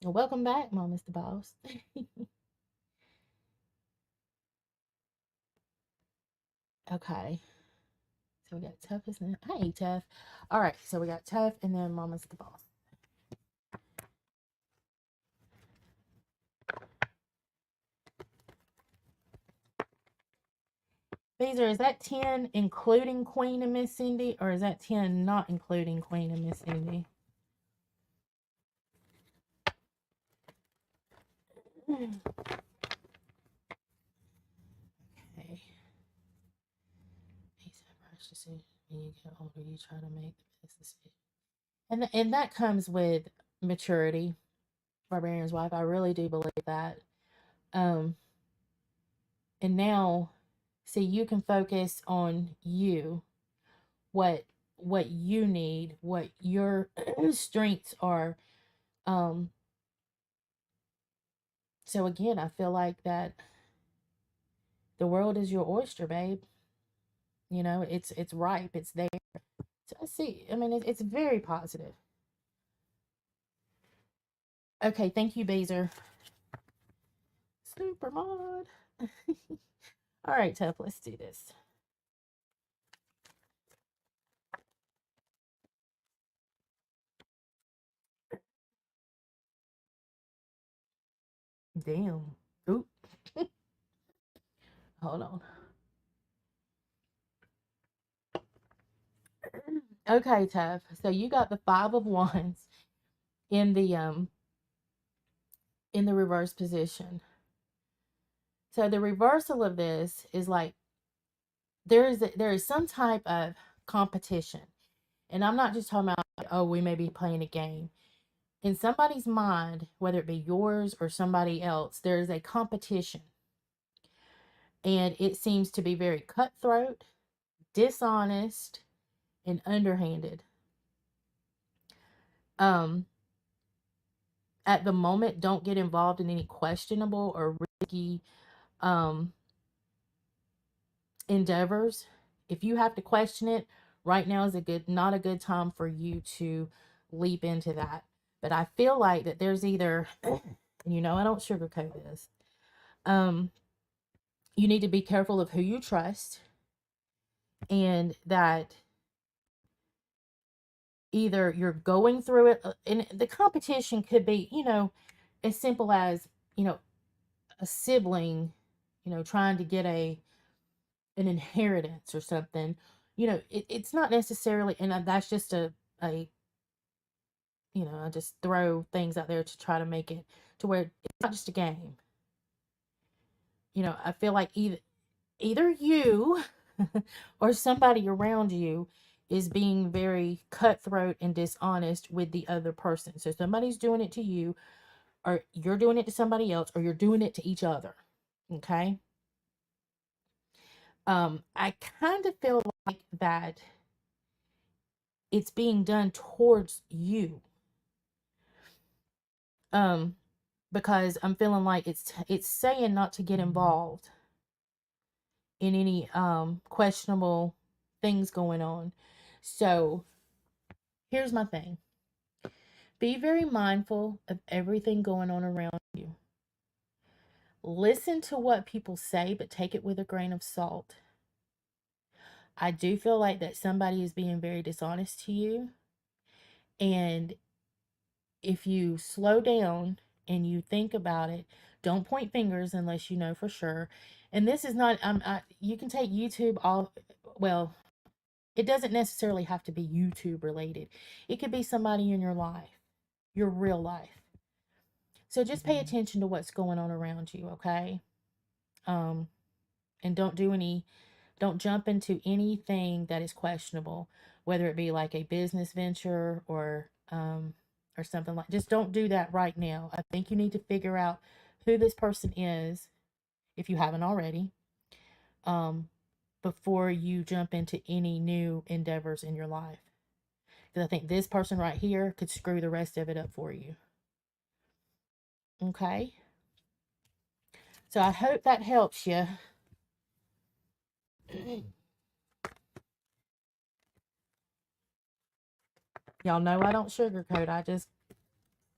Welcome back, Mama's the boss. Okay. So we got Tough as Nails. Hey, Tough. All right, so we got Tough, and then Mama's the boss. Beezer, is that 10 including Queen and Miss Cindy, or is that 10 not including Queen and Miss Cindy? Okay. He's a rush decision. When you get older, you try to make the best decision. And that comes with maturity, Barbarian's wife. I really do believe that. Um, and now, see, you can focus on you, what you need, what your strengths are. Um, so again, I feel like that the world is your oyster, babe. It's ripe, it's there. So I see. I mean, it's very positive. Okay, thank you, Beezer. Super mod. All right, Tough, let's do this. Damn. Oop. Hold on. Okay, Tough. So you got the 5 of Wands in the reverse position. So the reversal of this is like there is some type of competition. And I'm not just talking about, oh, we may be playing a game. In somebody's mind, whether it be yours or somebody else, there is a competition. And it seems to be very cutthroat, dishonest, and underhanded. Um, at the moment, don't get involved in any questionable or risky um, endeavors. If you have to question it, right now is not a good time for you to leap into that. But I feel like that there's either, and I don't sugarcoat this. You need to be careful of who you trust, and that either you're going through it, and the competition could be, as simple as, a sibling, trying to get an inheritance or something. It's not necessarily, and that's just a I just throw things out there to try to make it to where it's not just a game. I feel like either you or somebody around you is being very cutthroat and dishonest with the other person. So somebody's doing it to you, or you're doing it to somebody else, or you're doing it to each other. Okay. I kind of feel like that it's being done towards you. Um, because I'm feeling like it's saying not to get involved in any questionable things going on. So here's my thing. Be very mindful of everything going on around you. Listen to what people say, but take it with a grain of salt. I do feel like that somebody is being very dishonest to you. And if you slow down and you think about it, don't point fingers unless you know for sure. And this is not, you can take YouTube off. Well, it doesn't necessarily have to be YouTube related. It could be somebody in your life, your real life. So just pay attention to what's going on around you, okay? Um, and don't jump into anything that is questionable, whether it be like a business venture or something like. Just don't do that right now. I think you need to figure out who this person is, if you haven't already, um, before you jump into any new endeavors in your life. Because I think this person right here could screw the rest of it up for you. Okay? So I hope that helps you. Y'all know I don't sugarcoat. I just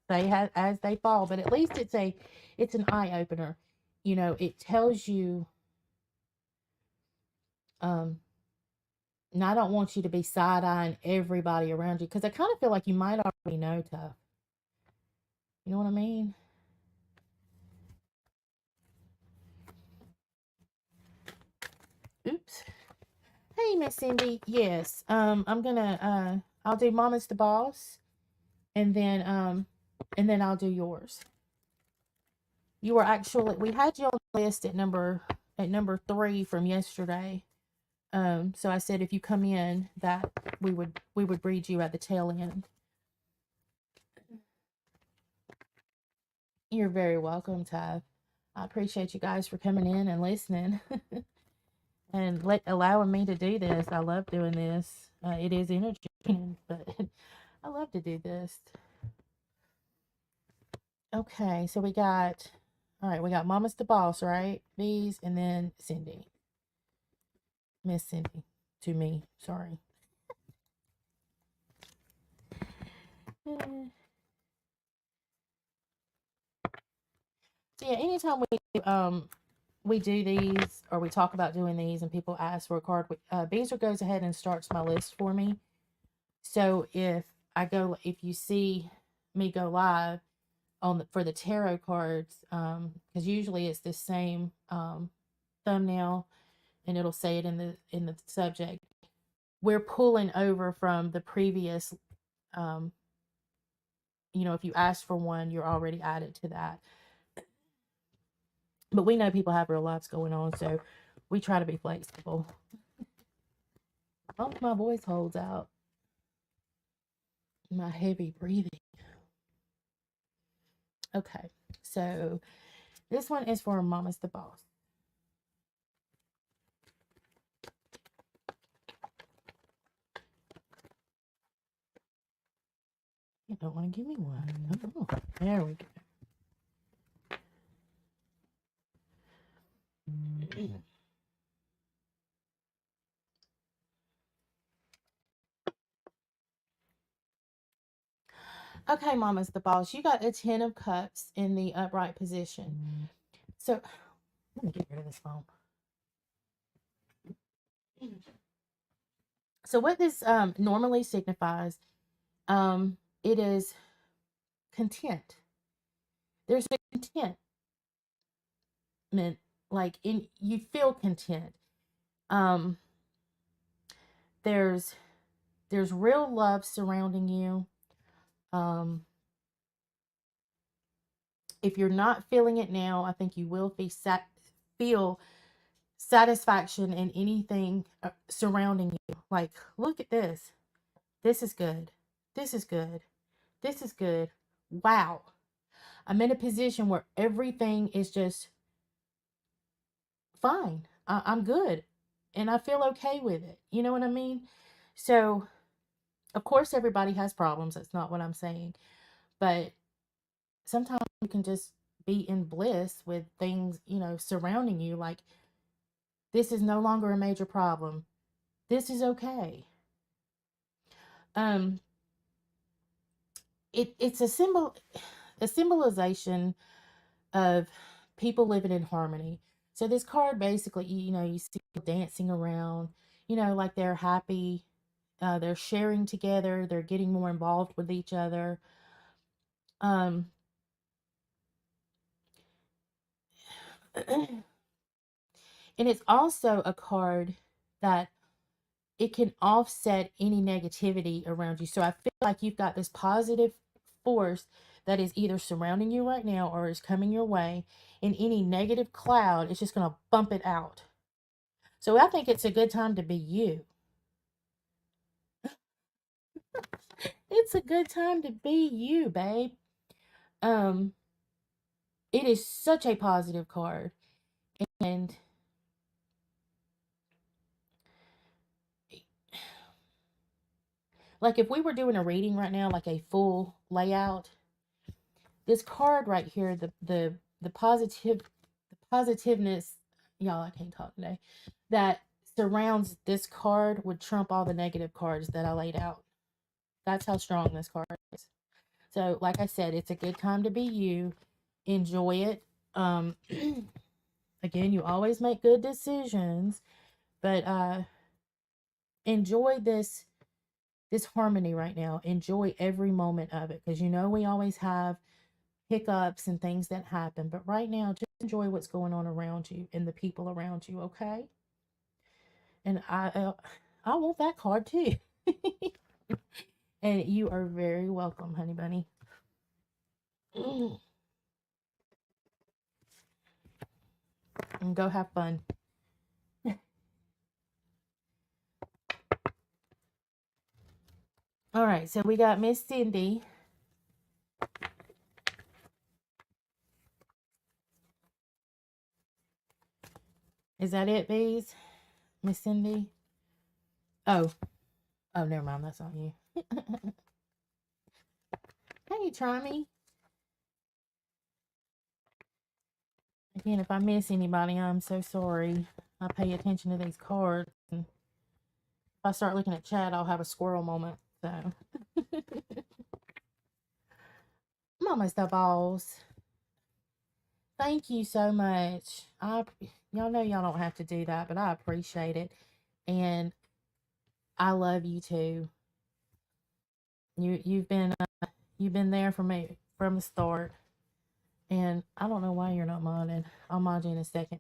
say as they fall. But at least it's an eye opener. You know, it tells you. Um, and I don't want you to be side eyeing everybody around you, because I kind of feel like you might already know tough. You know what I mean? Oops. Hey, Miss Cindy. Yes. I'm gonna I'll do Mama's the Boss, and then I'll do yours. You were actually, we had you on the list at number 3 from yesterday. So I said if you come in, that we would breed you at the tail end. You're very welcome, Tav. I appreciate you guys for coming in and listening and allowing me to do this. I love doing this. It is energy, but I love to do this. Okay, so all right, we got Mama's the Boss, right? Bees, and then Cindy. Miss Cindy. To me, sorry. So yeah, anytime we do these, or we talk about doing these and people ask for a card, Beezer goes ahead and starts my list for me. So if you see me go live for the tarot cards, because usually it's the same thumbnail, and it'll say it in the subject. We're pulling over from the previous. um if you ask for one, you're already added to that. But we know people have real lives going on, so we try to be flexible. I hope my voice holds out. My heavy breathing. Okay, so this one is for Mama's the Boss. You don't want to give me one. Oh, there we go. Okay, Mama's the Boss. You got a 10 of Cups in the upright position. So, let me get rid of this phone. So, what this normally signifies, it is content. There's a contentment, like you feel content. Um, there's real love surrounding you. If you're not feeling it now, I think you will feel satisfaction in anything surrounding you. Like, look at this. This is good. This is good. This is good. Wow. I'm in a position where everything is just fine. I'm good. And I feel okay with it. You know what I mean? So, of course, everybody has problems. That's not what I'm saying. But sometimes you can just be in bliss with things, surrounding you. Like, this is no longer a major problem. This is okay. Um, it's a symbolization of people living in harmony. So this card basically, you see people dancing around, like they're happy, they're sharing together, they're getting more involved with each other. Um, and it's also a card that it can offset any negativity around you. So I feel like you've got this positive force that is either surrounding you right now or is coming your way, and any negative cloud is just going to bump it out. So I think it's a good time to be you. It's a good time to be you, babe. Um, it is such a positive card. And like if we were doing a reading right now, like a full layout, this card right here, the positiveness, y'all, I can't talk today, that surrounds this card would trump all the negative cards that I laid out. That's how strong this card is. So, like I said, it's a good time to be you. Enjoy it. Um, again, you always make good decisions, but enjoy this harmony right now. Enjoy every moment of it, because we always have hiccups and things that happen. But right now, just enjoy what's going on around you and the people around you. Okay. And I want that card too. And you are very welcome, honey bunny. And go have fun. All right, so we got Miss Cindy. Is that it, Bees? Miss Cindy? Oh, never mind. That's on you. Hey, try me. Again, if I miss anybody, I'm so sorry. I pay attention to these cards. And if I start looking at chat, I'll have a squirrel moment. So, Mama's the boss. Thank you so much. Y'all know y'all don't have to do that, but I appreciate it. And I love you too. You've been there for me from the start. And I don't know why you're not modded. I'll mod you in a second.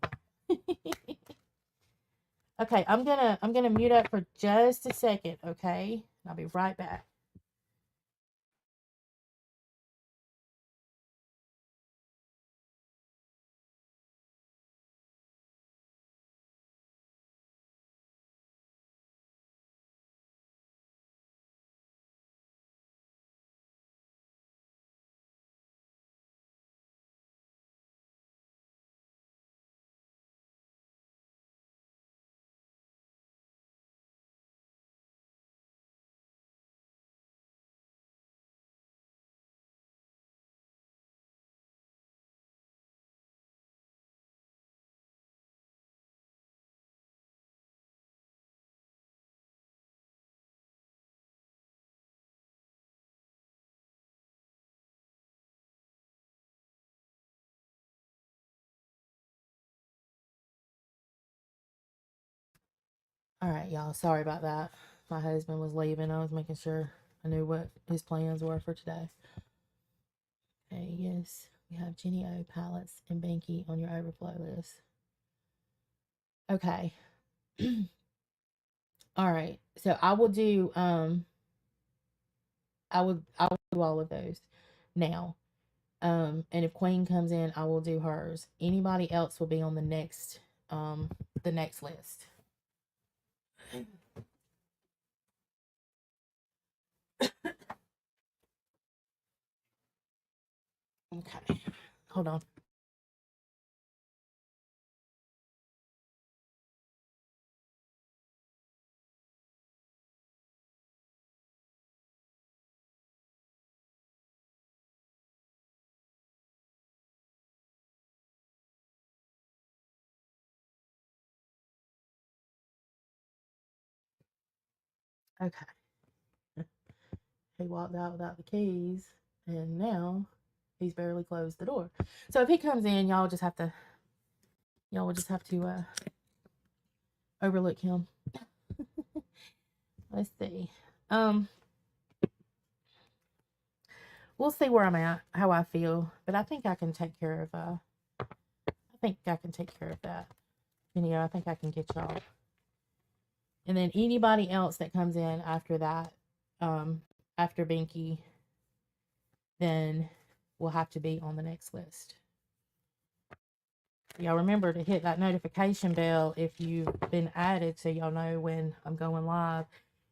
Okay, I'm gonna mute up for just a second, okay? I'll be right back. All right, y'all. Sorry about that. My husband was leaving. I was making sure I knew what his plans were for today. Okay, yes. We have Jenny O, Pallets, and Banky on your overflow list. Okay. All right. So I will do all of those now. And if Queen comes in, I will do hers. Anybody else will be on the next list. Okay, hold on. Okay. He walked out without the keys, and now he's barely closed the door. So if he comes in, y'all will just have to overlook him. Let's see. Um, we'll see where I'm at, how I feel, but I think I can take care of. I think I can take care of that. I think I can get y'all. And then anybody else that comes in after that, after Binky, then will have to be on the next list. Y'all remember to hit that notification bell if you've been added so y'all know when I'm going live.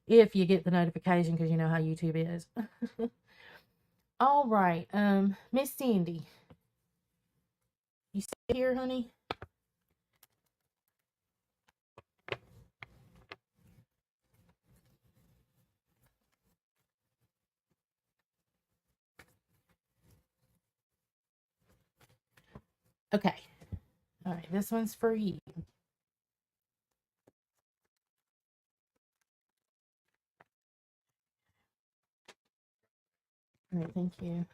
If you get the notification, because you know how YouTube is. All right, Miss Cindy, you sit here, honey? Okay. All right, this one's for you. All right, thank you.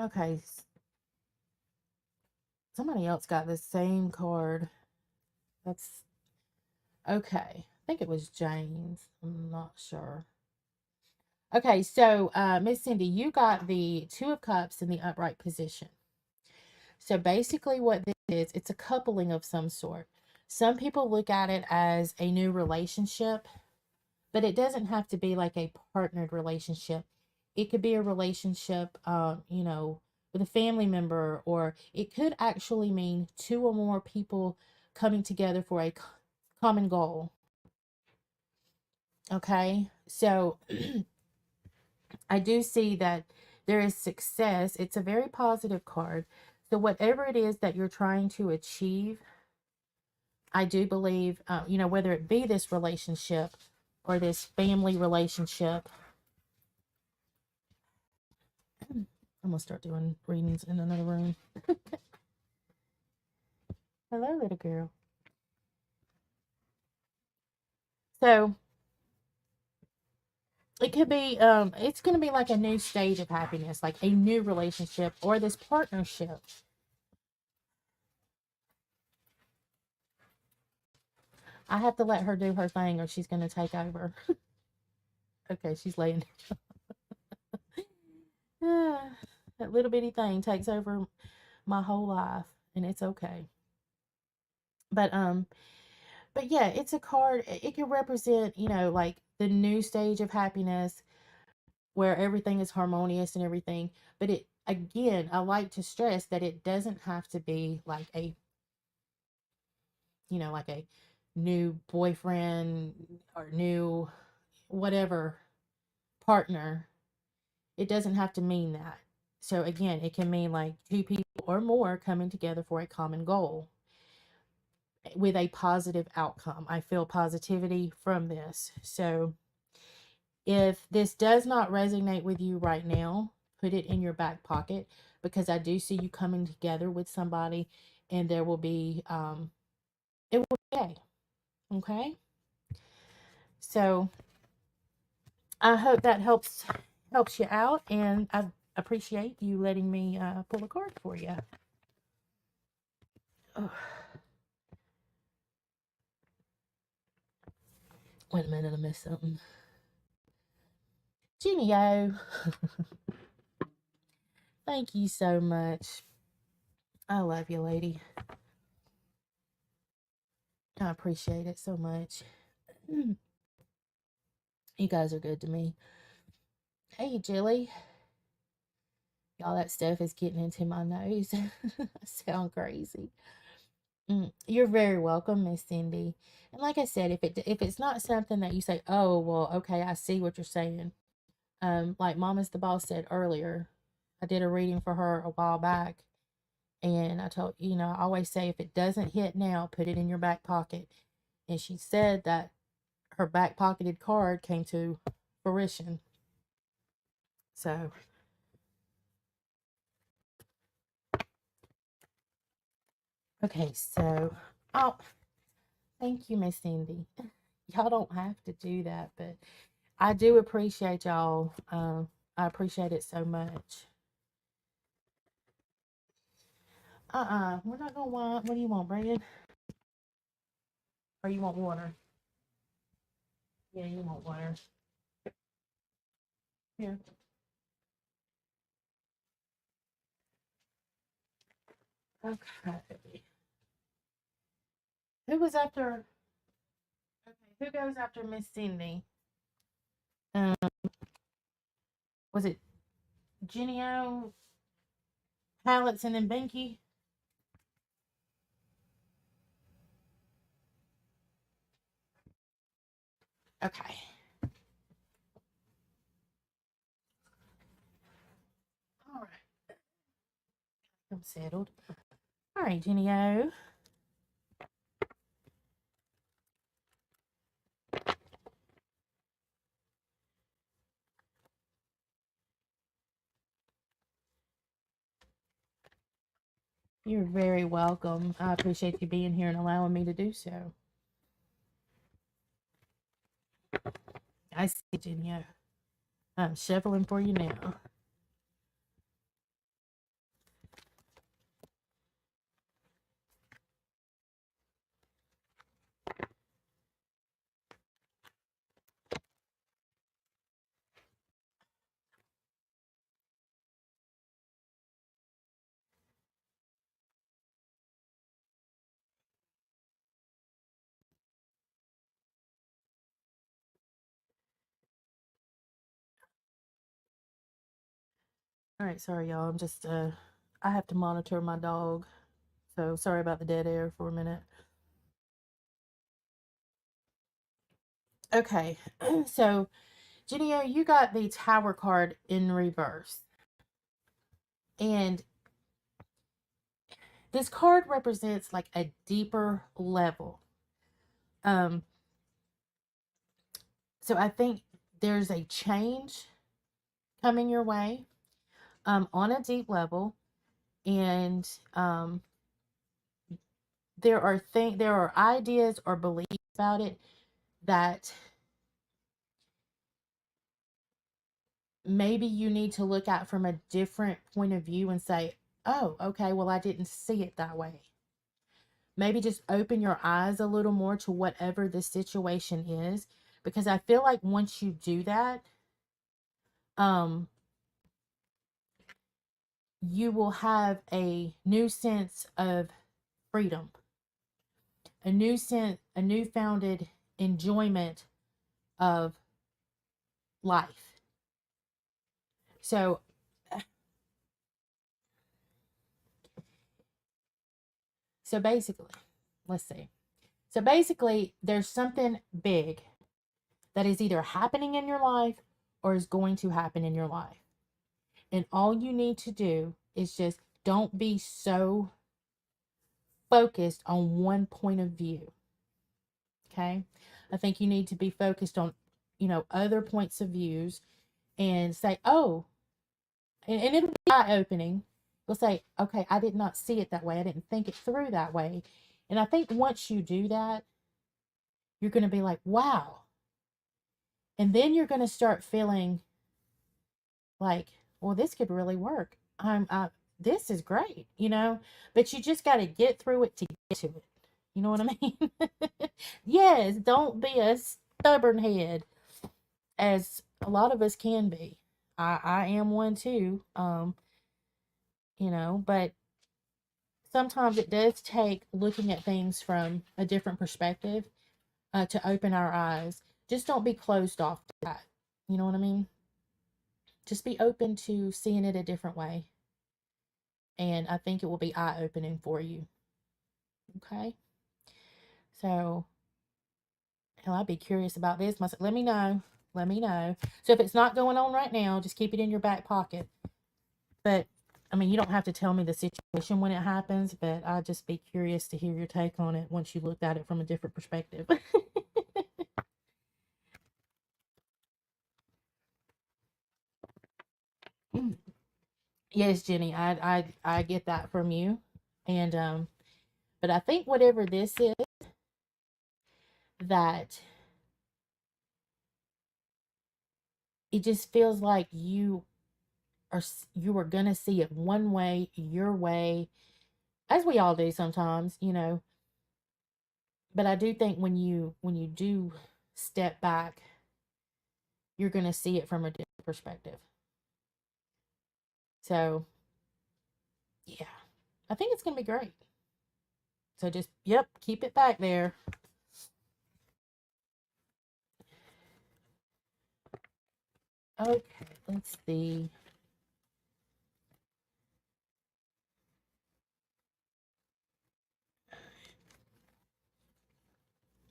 Okay. Somebody else got the same card. That's okay. I think it was James. I'm not sure. Okay, so Miss Cindy, you got the Two of Cups in the upright position. So basically what this is, it's a coupling of some sort. Some people look at it as a new relationship, but it doesn't have to be like a partnered relationship. It could be a relationship, with a family member, or it could actually mean two or more people coming together for a common goal. Okay, so I do see that there is success. It's a very positive card. So, whatever it is that you're trying to achieve, I do believe, whether it be this relationship or this family relationship, I'm going to start doing readings in another room. Hello, little girl. So, it could be, it's going to be like a new stage of happiness, like a new relationship or this partnership. I have to let her do her thing or she's going to take over. Okay, she's laying. That little bitty thing takes over my whole life, and it's okay. But yeah, it's a card. It can represent, like the new stage of happiness where everything is harmonious and everything. But it, again, I like to stress that it doesn't have to be like like a new boyfriend or new whatever partner. It doesn't have to mean that. So again, it can mean like two people or more coming together for a common goal with a positive outcome. I feel positivity from this. So if this does not resonate with you right now, put it in your back pocket, because I do see you coming together with somebody, and there will be it will be okay. Okay. So I hope that helps you out, and I appreciate you letting me pull a card for you. Oh, wait a minute, I missed something. Genio. Thank you so much. I love you, lady. I appreciate it so much. You guys are good to me. Hey, Jilly. Y'all, that stuff is getting into my nose. I sound crazy. You're very welcome, Miss Cindy. And like I said, if it's not something that you say, oh well, okay, I see what you're saying. Like Mama's the Boss said earlier, I did a reading for her a while back, and I told I always say if it doesn't hit now, put it in your back pocket. And she said that her back pocketed card came to fruition. So okay, so oh, thank you, Miss Cindy. Y'all don't have to do that, but I do appreciate y'all. I appreciate it so much. We're not gonna want. What do you want, bread? Or you want water? Yeah, you want water. Here. Okay. Who was after? Okay, who goes after Miss Cindy? Um, was it Genio, Pallets, and then Binky? Okay. All right. I'm settled. All right, Genio. You're very welcome. I appreciate you being here and allowing me to do so. I see, Genio. I'm shuffling for you now. All right, sorry, y'all. I'm just, I have to monitor my dog. So sorry about the dead air for a minute. Okay, so Genio, you got the Tower card in reverse. And this card represents like a deeper level. Um, so I think there's a change coming your way on a deep level. And there are ideas or beliefs about it that maybe you need to look at from a different point of view and say, oh, okay, well, I didn't see it that way. Maybe just open your eyes a little more to whatever the situation is. Because I feel like once you do that, um, you will have a new sense of freedom, a newfounded enjoyment of life. So, so basically, let's see. So basically, there's something big that is either happening in your life or is going to happen in your life. And all you need to do is just don't be so focused on one point of view. Okay. I think you need to be focused on, other points of views and say, oh, and it'll be eye opening. You'll say, okay, I did not see it that way. I didn't think it through that way. And I think once you do that, you're going to be like, wow. And then you're going to start feeling like, well, this could really work. This is great, but you just got to get through it to get to it. You know what I mean? Yes, don't be a stubborn head, as a lot of us can be. I am one too. But sometimes it does take looking at things from a different perspective to open our eyes. Just don't be closed off to that. You know what I mean? Just be open to seeing it a different way. And I think it will be eye opening for you. Okay. So, hell, I'd be curious about this myself. Let me know. Let me know. So if it's not going on right now, just keep it in your back pocket. But I mean, you don't have to tell me the situation when it happens, but I'd just be curious to hear your take on it once you looked at it from a different perspective. Yes, Jenny, I get that from you. And but I think whatever this is, that it just feels like you are gonna see it one way, your way, as we all do sometimes, but I do think when you do step back, you're gonna see it from a different perspective. So yeah, I think it's gonna be great. So just, yep, keep it back there. Okay, let's see.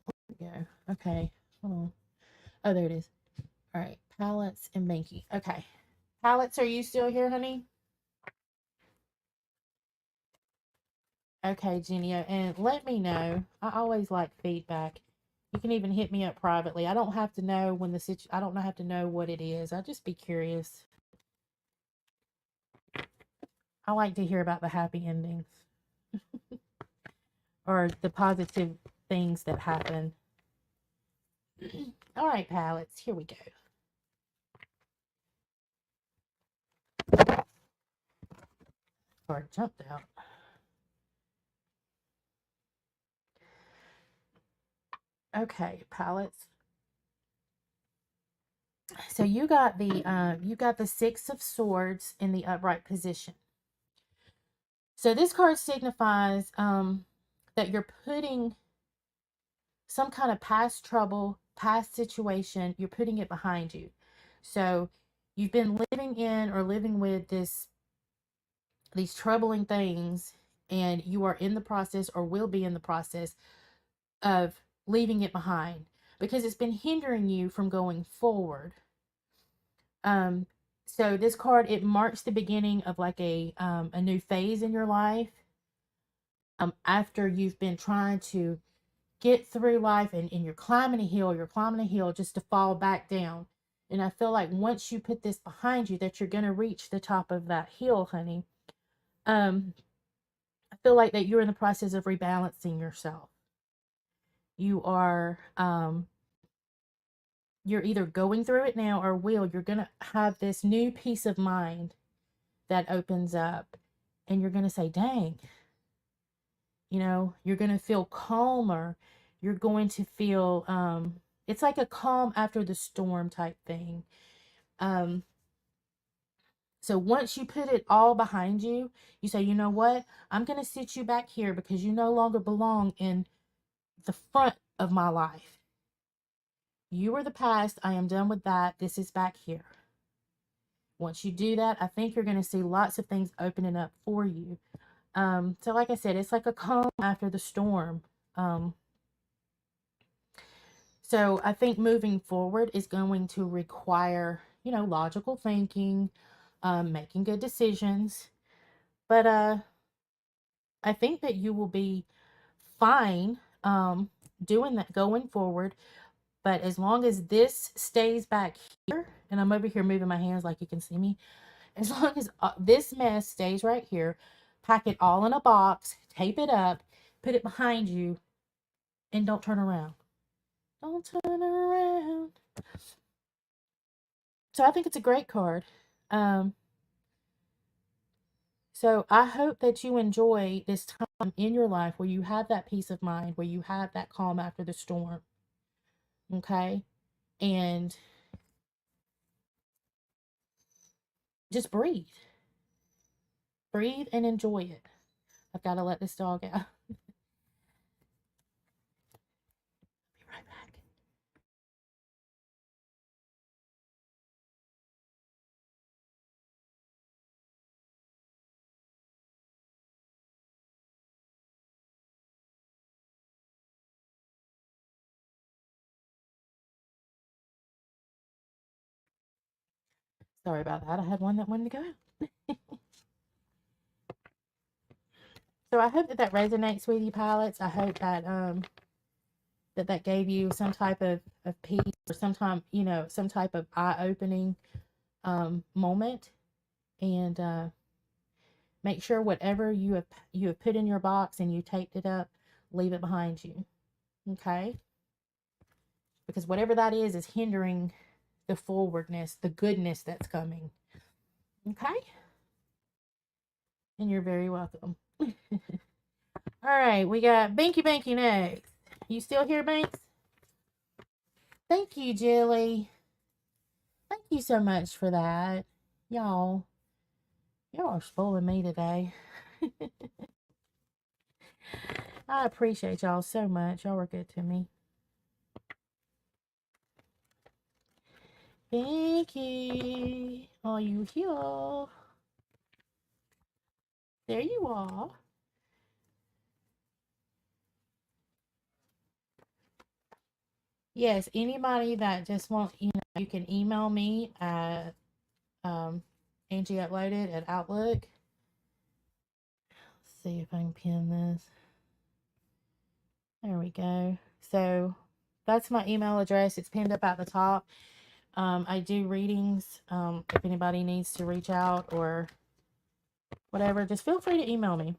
There we go. Okay, hold on. Oh, there it is. All right, palettes and banky. Okay, palettes, are you still here, honey? Okay, Jenny, and let me know. I always like feedback. You can even hit me up privately. I don't have to know when I don't have to know what it is. I'll just be curious. I like to hear about the happy endings or the positive things that happen. All right, palettes, here we go. Or jumped out. Okay, palettes. So you got the Six of Swords in the upright position. So this card signifies that you're putting some kind of past trouble, past situation, you're putting it behind you. So you've been living in or living with these troubling things, and you are in the process or will be in the process of leaving it behind because it's been hindering you from going forward. Um, so this card, it marks the beginning of like a new phase in your life. After you've been trying to get through life, and you're climbing a hill just to fall back down. And I feel like once you put this behind you, that you're gonna reach the top of that hill, honey. Um, I feel like that you're in the process of rebalancing yourself. You are you're either going through it now or you're gonna have this new peace of mind that opens up, and you're gonna say, dang, you're going to feel calmer. You're going to feel it's like a calm after the storm type thing. um so once you put it all behind you, you say, you know what, I'm going to sit you back here because you no longer belong in the front of my life. You are the past. I am done with that. This is back here. Once you do that, I think you're going to see lots of things opening up for you. So like I said, it's like a calm after the storm. So I think moving forward is going to require, logical thinking, making good decisions. But I think that you will be fine doing that going forward. But as long as this stays back here, and I'm over here moving my hands like you can see me, as long as this mess stays right here, pack it all in a box, tape it up, put it behind you, and don't turn around. Don't turn around. So I think it's a great card. Um, so I hope that you enjoy this time in your life where you have that peace of mind, where you have that calm after the storm. Okay. And just breathe. Breathe and enjoy it. I've got to let this dog out. Be right back. Sorry about that. I had one that wanted to go. So I hope that that resonates with you, pilots. I hope that that gave you some type of peace or some type of eye-opening moment. And make sure whatever you have put in your box and you taped it up, leave it behind you. Okay? Because whatever that is hindering the forwardness, the goodness that's coming. Okay? And you're very welcome. All right, we got Binky Banky next. You still here, Banks? Thank you, Jilly. Thank you so much for that. Y'all are spoiling me today. I appreciate y'all so much. Y'all were good to me. Binky, are you here? There you are. Yes, anybody that just wants, you can email me at Angie Uploaded at Outlook. Let's see if I can pin this. There we go. So that's my email address. It's pinned up at the top. I do readings. If anybody needs to reach out or whatever, just feel free to email me.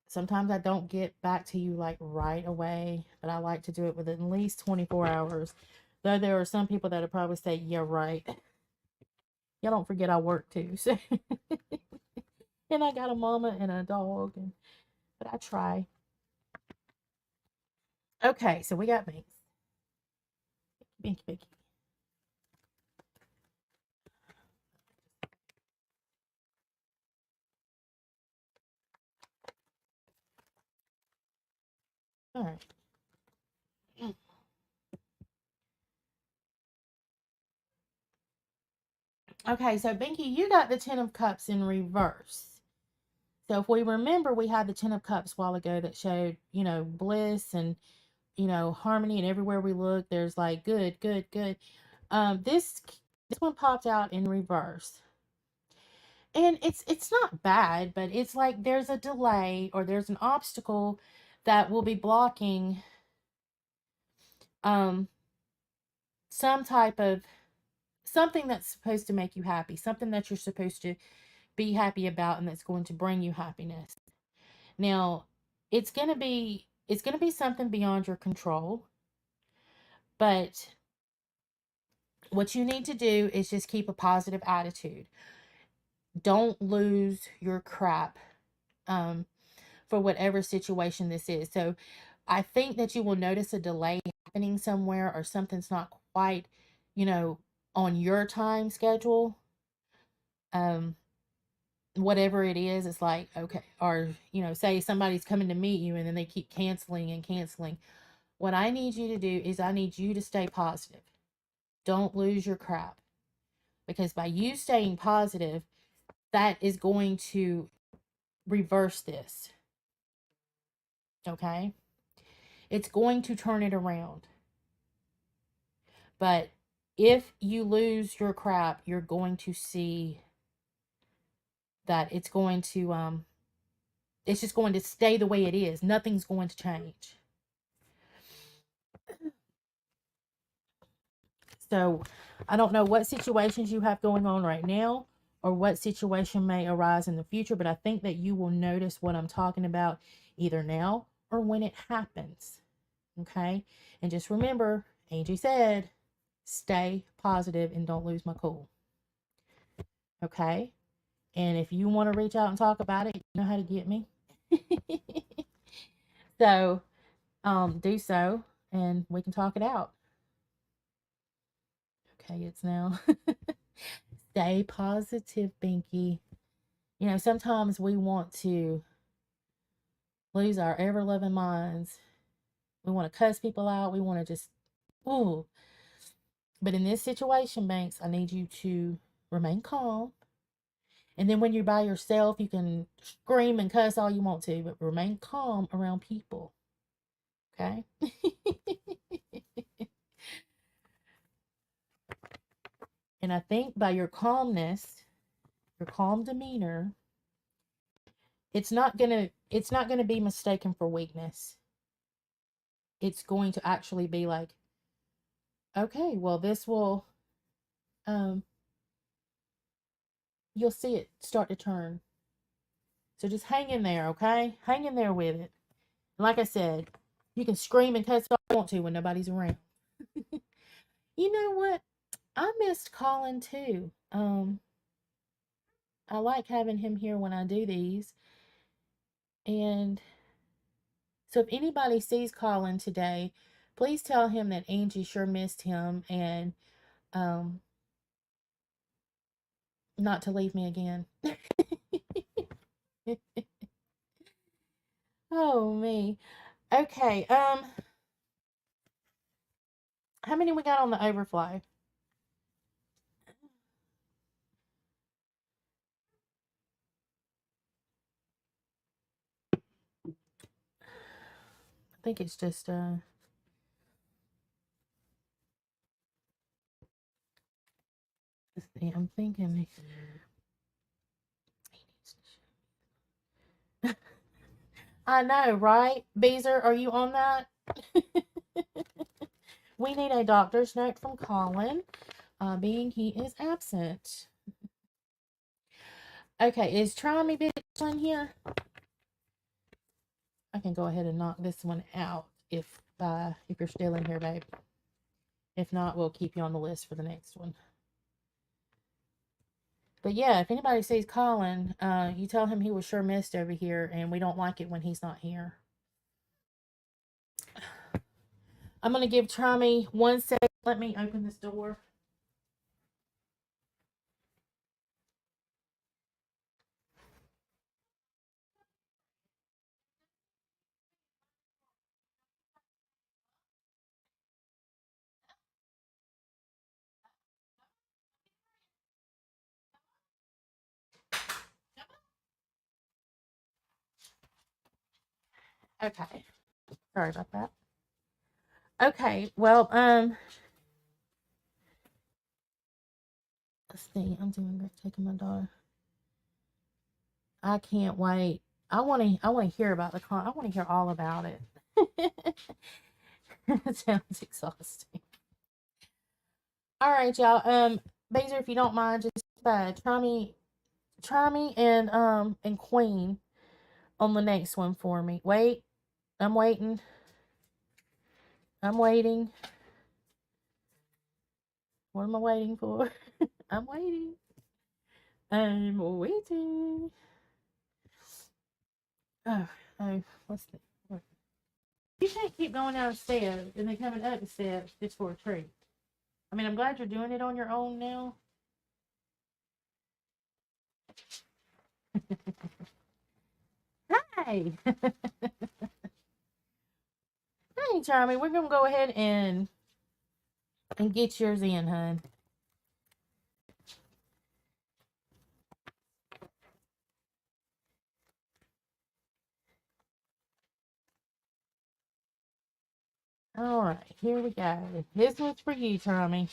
Sometimes I don't get back to you like right away, but I like to do it within at least 24 hours. Though there are some people that would probably say, yeah, right. Y'all don't forget I work too. So and I got a mama and a dog, but I try. Okay, so we got Binks. Binky. All right. Okay, so Binky, you got the Ten of Cups in reverse. So if we remember, we had the Ten of Cups a while ago that showed, bliss and, harmony, and everywhere we look, there's like good. This one popped out in reverse. And it's not bad, but it's like there's a delay or there's an obstacle that will be blocking some type of something that's supposed to make you happy, something that you're supposed to be happy about and that's going to bring you happiness. Now, it's going to be something beyond your control, but what you need to do is just keep a positive attitude. Don't lose your crap for whatever situation this is. So, I think that you will notice a delay happening somewhere or something's not quite, you know, on your time schedule. Um whatever it is, it's like, okay, or say somebody's coming to meet you and then they keep canceling and canceling. What I need you to do is I need you to stay positive. Don't lose your crap, because by you staying positive, that is going to reverse this. Okay, it's going to turn it around. But if you lose your crap, you're going to see that it's just going to stay the way it is. Nothing's going to change. So I don't know what situations you have going on right now or what situation may arise in the future, but I think that you will notice what I'm talking about either now or when it happens. Okay? And just remember, Angie said, stay positive and don't lose my cool. Okay? And if you want to reach out and talk about it, you know how to get me. So, do so and we can talk it out. Okay, it's now. Stay positive, Binky. Sometimes we want to lose our ever loving minds. We want to cuss people out. We want to just, ooh. But in this situation, Banks, I need you to remain calm. And then when you're by yourself, you can scream and cuss all you want to, but remain calm around people. Okay? And I think by your calmness, your calm demeanor, it's not gonna be mistaken for weakness. It's going to actually be like, okay, well, this will, um, you'll see it start to turn. So just hang in there, okay? Hang in there with it. And like I said, you can scream and cuss all you want to when nobody's around. You know what? I missed Colin too. I like having him here when I do these. And so if anybody sees Colin today, please tell him that Angie sure missed him and um not to leave me again. Oh me. Okay, how many we got on the overflow? I think it's just I'm thinking I know, right? Beezer, are you on that? We need a doctor's note from Colin, being he is absent. Okay, is Try Me Bitch on here? I can go ahead and knock this one out if you're still in here, babe. If not, we'll keep you on the list for the next one. But yeah, if anybody sees Colin, you tell him he was sure missed over here, and we don't like it when he's not here. I'm gonna give Tommy 1 second. Let me open this door. Okay, sorry about that. Okay, well, let's see. I'm doing great taking my daughter. I can't wait. I want to hear about the con. I want to hear all about it. It sounds exhausting. All right, y'all. Beezer, if you don't mind, just try me, and Queen on the next one for me. Wait, I'm waiting. I'm waiting. What am I waiting for? I'm waiting. I'm waiting. Oh, oh, what's the? You can't keep going down the stairs and then coming up the steps just for a treat. I mean, I'm glad you're doing it on your own now. Hey, hey, Charmy, we're gonna go ahead and get yours in, hun. All right, here we go. This one's for you, Tommy.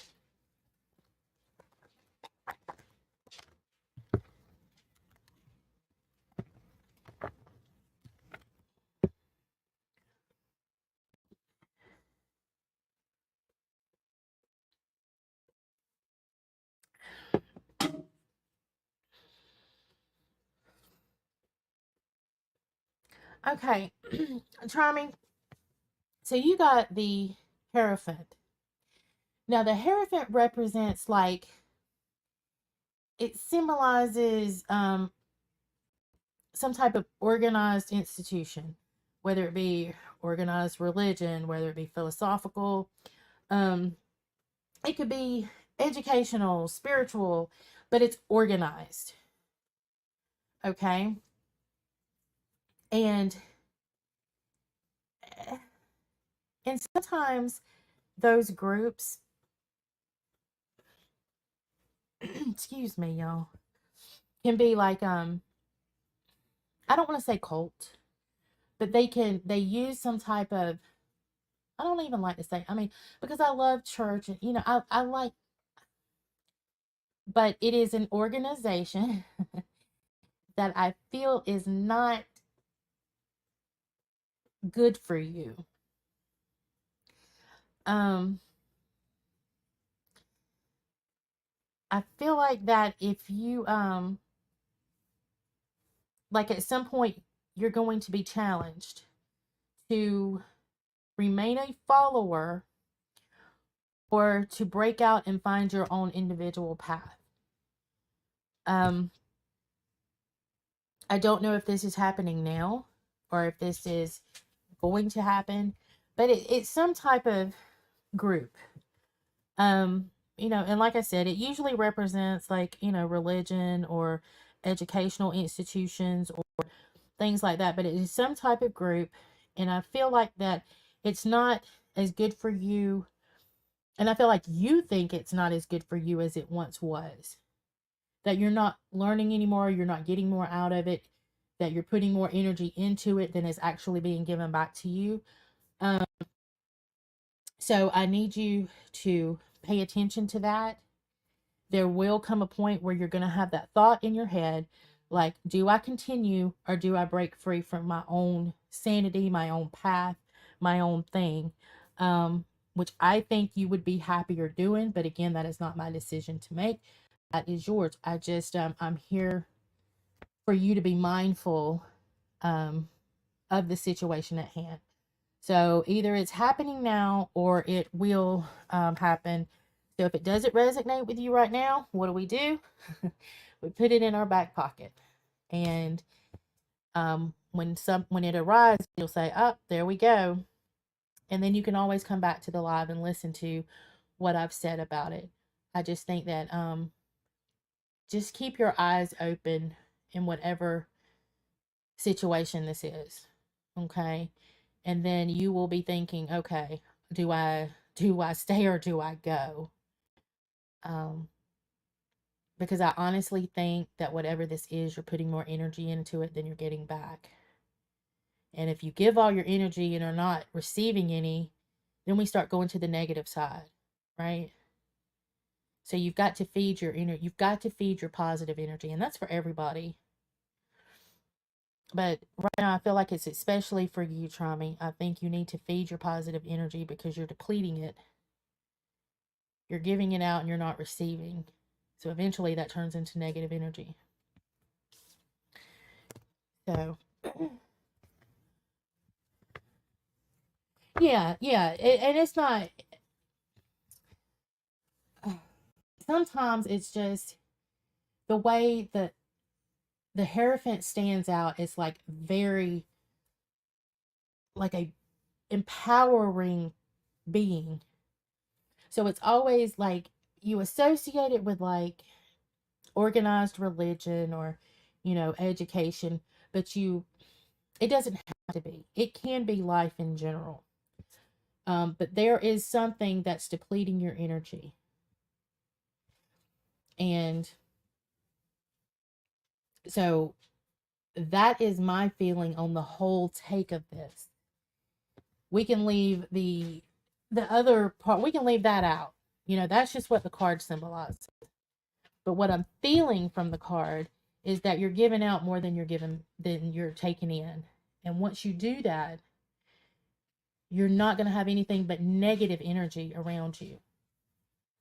Okay, Tommy. So you got the Hierophant. Now the Hierophant represents like it symbolizes some type of organized institution, whether it be organized religion, whether it be philosophical, um, it could be educational, spiritual, but it's organized. Okay. And and sometimes those groups, excuse me, y'all, can be like I don't want to say cult, but they use some type of, I don't even like to say, I mean, because I love church and I like but it is an organization that I feel is not good for you. Um, I feel like that if you like at some point you're going to be challenged to remain a follower or to break out and find your own individual path. Um, I don't know if this is happening now or if this is going to happen, but it's some type of group. Um, and like I said, it usually represents like, religion or educational institutions or things like that, but it is some type of group. And I feel like that it's not as good for you. And I feel like you think it's not as good for you as it once was. That you're not learning anymore, you're not getting more out of it, that you're putting more energy into it than is actually being given back to you. Um, so I need you to pay attention to that. There will come a point where you're going to have that thought in your head like, do I continue or do I break free from my own sanity, my own path, my own thing? Which I think you would be happier doing. But again, that is not my decision to make. That is yours. I'm here for you to be mindful um, of the situation at hand. So either it's happening now or it will happen. So if it doesn't resonate with you right now, what do? We put it in our back pocket. And when it arrives, you'll say, "Oh, there we go." And then you can always come back to the live and listen to what I've said about it. I just think that just keep your eyes open in whatever situation this is. Okay? And then you will be thinking, "Okay, do I stay or do I go?" Um because I honestly think that whatever this is, you're putting more energy into it than you're getting back. And if you give all your energy and are not receiving any, then we start going to the negative side, right? So you've got to feed your inner, you've got to feed your positive energy, and that's for everybody. But right now, I feel like it's especially for you, Trami. I think you need to feed your positive energy because you're depleting it. You're giving it out and you're not receiving. So eventually that turns into negative energy. So, yeah. And it's not, sometimes it's just the way that the Hierophant stands out is like very, like a empowering being. So it's always like you associate it with like organized religion or, education, but it doesn't have to be. It can be life in general. But there is something that's depleting your energy. And so that is my feeling on the whole take of this. We can leave the other part, we can leave that out. That's just what the card symbolizes. But what I'm feeling from the card is that you're giving out more than you're taking in. And once you do that, you're not going to have anything but negative energy around you.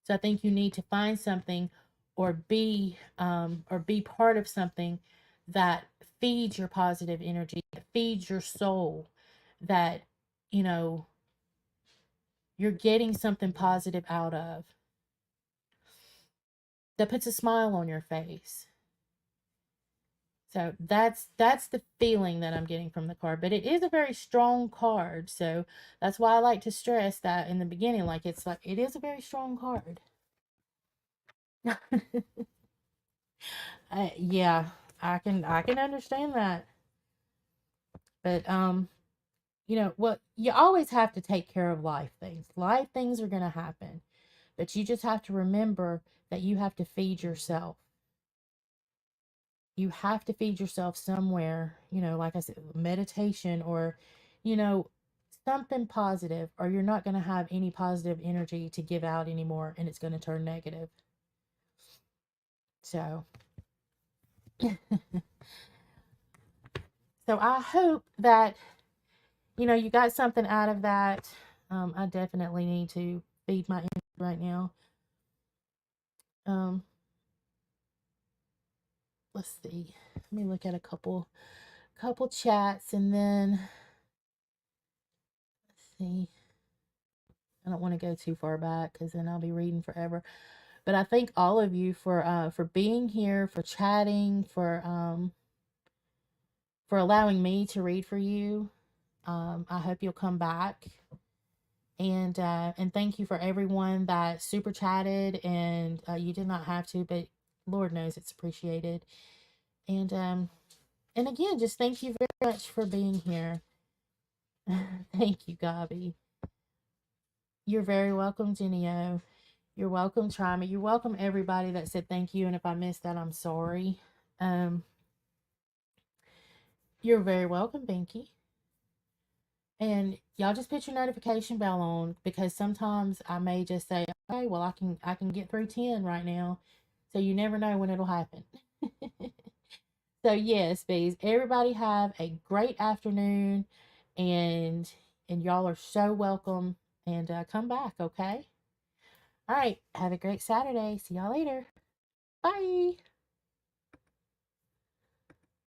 So I think you need to find something or be part of something that feeds your positive energy, that feeds your soul, that you know you're getting something positive out of, that puts a smile on your face. So that's the feeling that I'm getting from the card. But it is a very strong card. So that's why I like to stress that in the beginning. Like it is a very strong card. Yeah, I can understand that. But what you always have to take care of life things. Life things are gonna happen. But you just have to remember that you have to feed yourself. You have to feed yourself somewhere, like I said, meditation or, you know, something positive, or you're not going to have any positive energy to give out anymore and it's going to turn negative. So, so I hope that, you got something out of that. I definitely need to feed my energy right now. Um, let's see. Let me look at a couple chats, and then let's see. I don't want to go too far back because then I'll be reading forever. But I thank all of you for being here, for chatting, for allowing me to read for you. I hope you'll come back. And thank you for everyone that super chatted, and you did not have to, but Lord knows it's appreciated. And again, just thank you very much for being here. Thank you, Gabi. You're very welcome, Genio. You're welcome, Trima. You're welcome, everybody that said thank you. And if I missed that, I'm sorry. You're very welcome, Binky. And y'all just put your notification bell on, because sometimes I may just say, okay, well, I can get through 10 right now. So you never know when it'll happen. So yes, bees, everybody have a great afternoon, and y'all are so welcome, and come back, okay? All right, have a great Saturday. See y'all later. Bye.